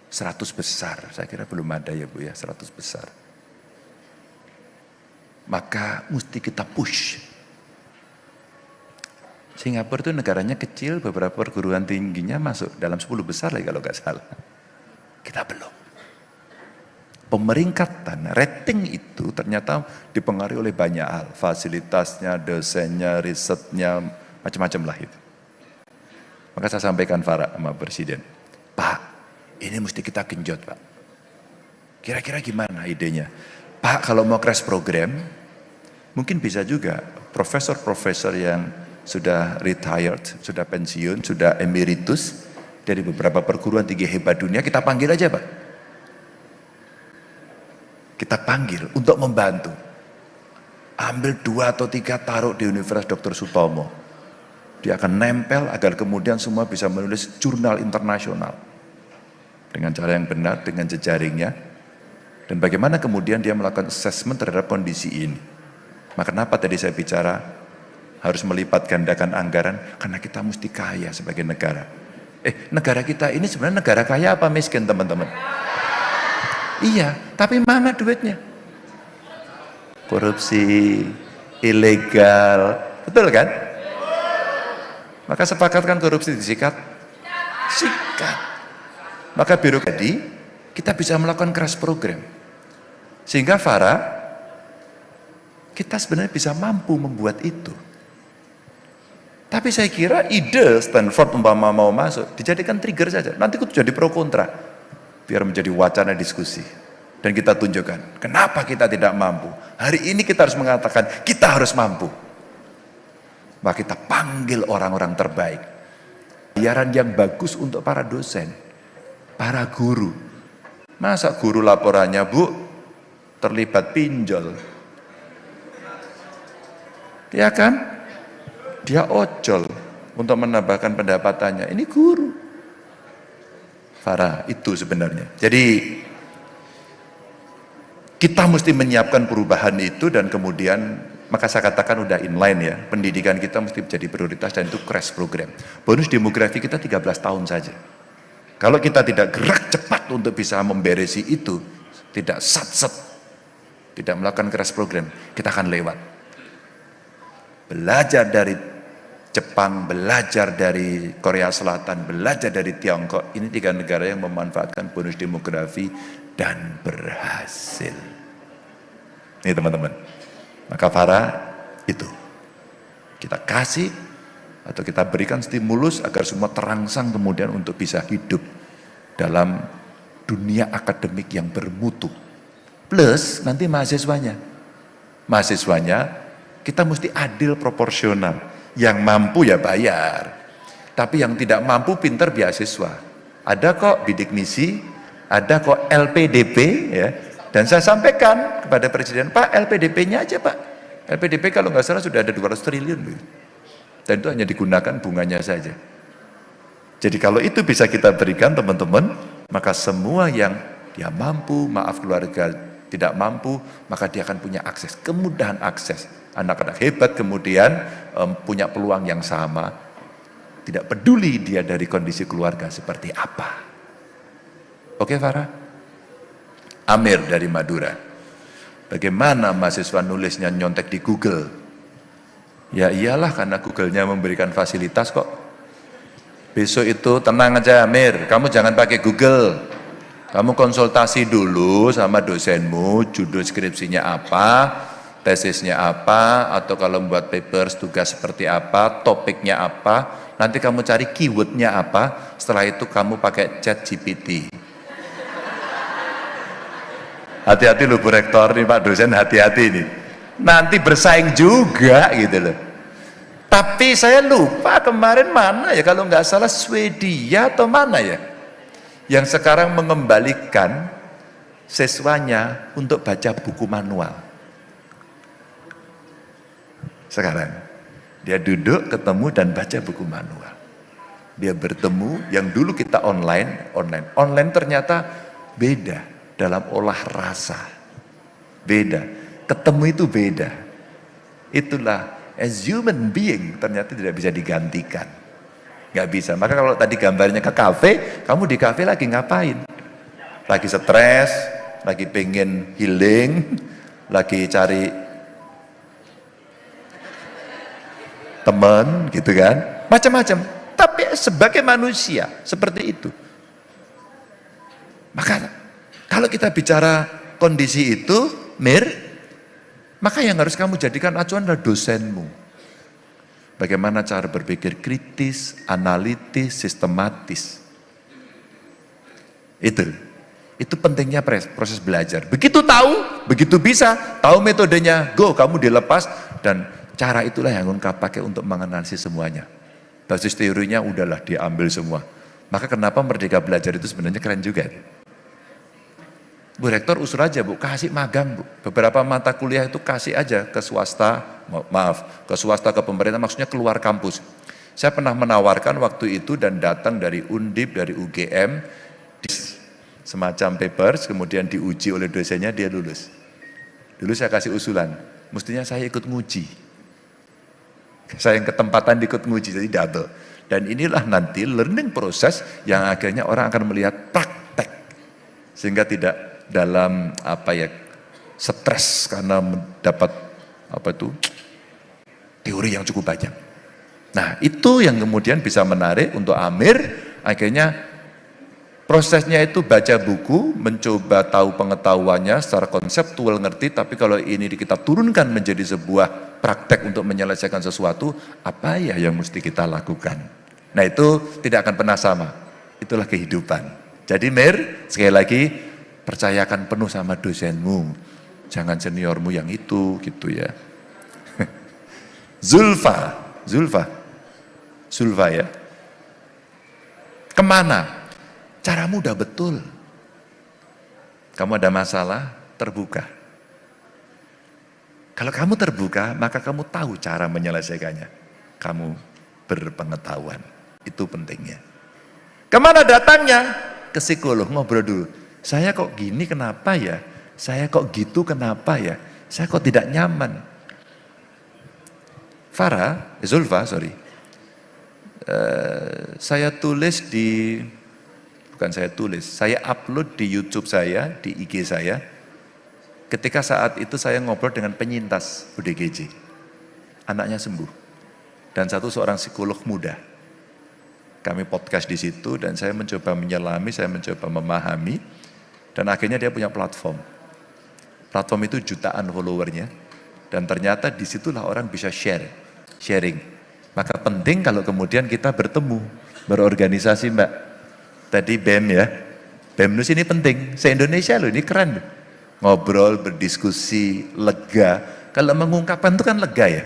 100 besar, saya kira belum ada ya Bu ya, 100 besar. Maka mesti kita push. Singapura itu negaranya kecil, beberapa perguruan tingginya masuk dalam 10 besar lagi kalau nggak salah. Kita belum. Pemeringkatan, rating itu ternyata dipengaruhi oleh banyak hal. Fasilitasnya, dosennya, risetnya, macam-macam lah itu. Maka saya sampaikan Farah sama Presiden, Pak, ini mesti kita genjot Pak. Kira-kira gimana idenya? Pak, kalau mau crash program, mungkin bisa juga profesor-profesor yang sudah retired, sudah pensiun, sudah emeritus dari beberapa perguruan tinggi hebat dunia, kita panggil aja Pak. Kita panggil untuk membantu. Ambil 2 atau 3 taruh di Universitas Dr. Sutomo. Dia akan nempel agar kemudian semua bisa menulis jurnal internasional. Dengan cara yang benar, dengan jejaringnya. Dan bagaimana kemudian dia melakukan assessment terhadap kondisi ini. Maka kenapa tadi saya bicara harus melipat gandakan anggaran, karena kita mesti kaya sebagai negara. Negara kita ini sebenarnya negara kaya apa miskin teman-teman? Iya, tapi mana duitnya? Korupsi, ilegal, betul kan? Maka sepakatkan korupsi disikat? Sikat. Maka birokrasi, kita bisa melakukan crash program. Sehingga Farah, kita sebenarnya bisa mampu membuat itu. Tapi saya kira ide Stanford umpama mau masuk, dijadikan trigger saja. Nanti itu jadi pro kontra. Biar menjadi wacana diskusi. Dan kita tunjukkan, kenapa kita tidak mampu. Hari ini kita harus mengatakan, kita harus mampu. Maka kita panggil orang-orang terbaik. Bayaran yang bagus untuk para dosen, para guru. Masa guru laporannya, Bu, terlibat pinjol. Ya kan? Dia ojol, untuk menambahkan pendapatannya. Ini guru. Farah, itu sebenarnya. Jadi kita mesti menyiapkan perubahan itu dan kemudian maka saya katakan udah inline ya, pendidikan kita mesti menjadi prioritas dan itu crash program. Bonus demografi kita 13 tahun saja. Kalau kita tidak gerak cepat untuk bisa memberesi itu, tidak sat-set, tidak melakukan crash program, kita akan lewat. Belajar dari Jepang, belajar dari Korea Selatan, belajar dari Tiongkok, ini 3 negara yang memanfaatkan bonus demografi dan berhasil. Ini teman-teman. Maka Farah itu kita kasih atau kita berikan stimulus agar semua terangsang kemudian untuk bisa hidup dalam dunia akademik yang bermutu. Plus nanti mahasiswanya kita mesti adil proporsional. Yang mampu ya bayar, tapi yang tidak mampu pinter beasiswa. Ada kok bidik misi, ada kok LPDP ya. Dan saya sampaikan kepada Presiden, Pak LPDP-nya aja Pak. LPDP kalau nggak salah sudah ada 200 triliun. Dan itu hanya digunakan bunganya saja. Jadi kalau itu bisa kita berikan teman-teman, maka semua yang dia mampu, maaf keluarga tidak mampu, maka dia akan punya akses, kemudahan akses. Anak-anak hebat kemudian punya peluang yang sama. Tidak peduli dia dari kondisi keluarga seperti apa. Oke Farah? Amir dari Madura. Bagaimana mahasiswa nulisnya nyontek di Google? Ya iyalah karena Google-nya memberikan fasilitas kok. Besok itu tenang aja Amir, kamu jangan pakai Google. Kamu konsultasi dulu sama dosenmu, judul skripsinya apa, tesisnya apa, atau kalau membuat papers tugas seperti apa, topiknya apa, nanti kamu cari keywordnya apa, setelah itu kamu pakai ChatGPT. Hati-hati loh Bu Rektor, nih Pak dosen hati-hati nih. Nanti bersaing juga gitu loh. Tapi saya lupa kemarin mana ya, kalau nggak salah Swedia atau mana ya, yang sekarang mengembalikan siswanya untuk baca buku manual. Sekarang dia duduk, ketemu dan baca buku manual. Dia bertemu, yang dulu kita online ternyata beda dalam olah rasa, beda, ketemu itu beda. Itulah as human being ternyata tidak bisa digantikan, nggak bisa. Maka kalau tadi gambarnya ke kafe, kamu di kafe lagi ngapain? Lagi stres, lagi pengen healing, lagi cari teman gitu kan, macam-macam. Tapi sebagai manusia seperti itu. Maka kalau kita bicara kondisi itu, Mir, maka yang harus kamu jadikan acuan adalah dosenmu. Bagaimana cara berpikir kritis, analitis, sistematis. Itu pentingnya proses belajar. Begitu tahu, begitu bisa, tahu metodenya, go, kamu dilepas, dan cara itulah yang kamu pakai untuk menganalisis semuanya. Basis teorinya udahlah diambil semua. Maka kenapa Merdeka Belajar itu sebenarnya keren juga. Bu Rektor usul aja Bu, kasih magang Bu. Beberapa mata kuliah itu kasih aja ke swasta, ke swasta, ke pemerintah, maksudnya keluar kampus. Saya pernah menawarkan waktu itu dan datang dari Undip, dari UGM, semacam papers, kemudian diuji oleh dosennya, dia lulus. Dulu saya kasih usulan, mestinya saya ikut nguji. Saya yang ketempatan ikut nguji, jadi double. Dan inilah nanti learning proses yang akhirnya orang akan melihat praktek. Sehingga tidak dalam stres karena mendapat teori yang cukup banyak. Nah itu yang kemudian bisa menarik untuk Amir. Akhirnya prosesnya itu baca buku, mencoba tahu pengetahuannya secara konseptual ngerti, tapi kalau ini kita turunkan menjadi sebuah praktek untuk menyelesaikan sesuatu, apa ya yang mesti kita lakukan. Nah itu tidak akan pernah sama, itulah kehidupan. Jadi Mir, sekali lagi percayakan penuh sama dosenmu, jangan seniormu yang itu gitu ya. Zulfa ya, kemana? Caramu udah betul. Kamu ada masalah, terbuka. Kalau kamu terbuka, maka kamu tahu cara menyelesaikannya. Kamu berpengetahuan. Itu pentingnya. Kemana datangnya? Ke psikolog, ngobrol dulu. Saya kok gini kenapa ya? Saya kok gitu kenapa ya? Saya kok tidak nyaman. Zulfa, saya tulis saya upload di YouTube saya, di IG saya, ketika saat itu saya ngobrol dengan penyintas ODGJ. Anaknya sembuh. Dan seorang psikolog muda. Kami podcast di situ dan saya mencoba menyelami, saya mencoba memahami, dan akhirnya dia punya platform. Platform itu jutaan followernya, dan ternyata disitulah orang bisa sharing. Maka penting kalau kemudian kita bertemu, berorganisasi Mbak. Tadi BEM ya, BEM Nus ini penting, se-Indonesia loh, ini keren. Ngobrol, berdiskusi, lega. Kalau mengungkapkan itu kan lega ya,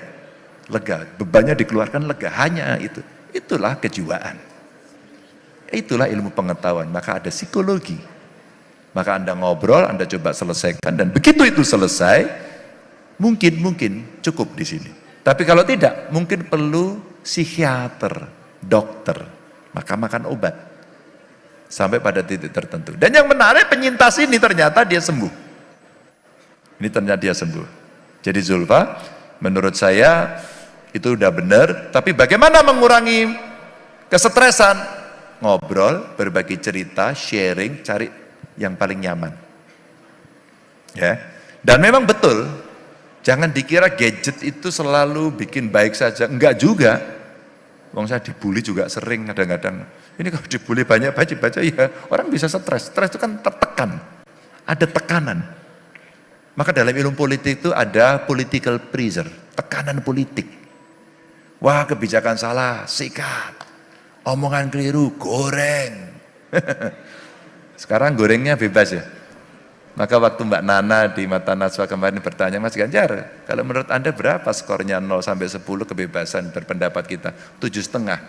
lega, bebannya dikeluarkan lega, hanya itu. Itulah kejiwaan. Itulah ilmu pengetahuan, maka ada psikologi. Maka Anda ngobrol, Anda coba selesaikan, dan begitu itu selesai, mungkin cukup di sini. Tapi kalau tidak, mungkin perlu psikiater, dokter, maka makan obat. Sampai pada titik tertentu. Dan yang menarik penyintas ini ternyata dia sembuh. Ini ternyata dia sembuh. Jadi Zulfa, menurut saya itu udah benar, tapi bagaimana mengurangi kesetresan? Ngobrol, berbagi cerita, sharing, cari yang paling nyaman. Ya. Dan memang betul, jangan dikira gadget itu selalu bikin baik saja, enggak juga. Wong saya dibully juga sering kadang-kadang. Ini kalau dibully banyak baca ya orang bisa stres. Stres itu kan tertekan, ada tekanan. Maka dalam ilmu politik itu ada political pressure, tekanan politik. Wah kebijakan salah, sikat. Omongan keliru, goreng. Sekarang gorengnya bebas ya. Maka waktu Mbak Nana di Mata Najwa kemarin bertanya, Mas Ganjar, kalau menurut Anda berapa skornya 0 sampai 10 kebebasan berpendapat kita? 7,5.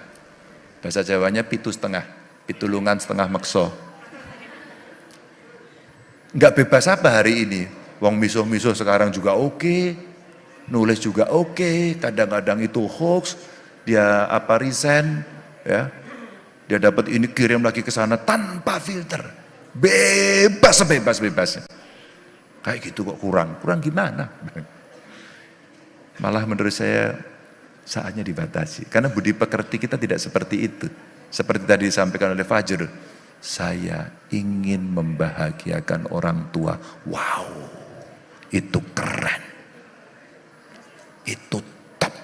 Bahasa Jawanya 7,5. Pitulungan setengah mekso. Enggak bebas apa hari ini? Wong misuh-misuh sekarang juga oke, nulis juga oke, kadang-kadang itu hoax, dia resign, ya, dia dapat ini kirim lagi ke sana tanpa filter, bebas sebebas-bebasnya. Kayak gitu kok kurang gimana? Malah menurut saya saatnya dibatasi, karena budi pekerti kita tidak seperti itu. Seperti tadi disampaikan oleh Fajr, saya ingin membahagiakan orang tua. Wow, itu keren, itu top,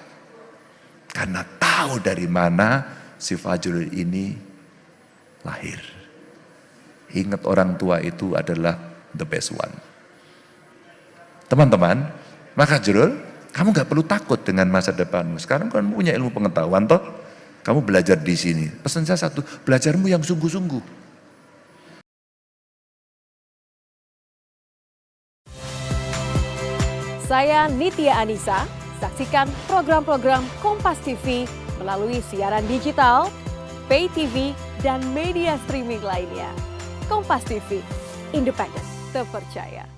karena tahu dari mana si Fajrul ini lahir. Ingat orang tua itu adalah the best one. Teman-teman, maka Fajrul, kamu gak perlu takut dengan masa depanmu. Sekarang kamu punya ilmu pengetahuan toh, kamu belajar di sini. Pesan saya satu, belajarmu yang sungguh-sungguh. Saya Nitya Anissa, saksikan program-program Kompas TV melalui siaran digital, pay TV, dan media streaming lainnya. Kompas TV, independen, terpercaya.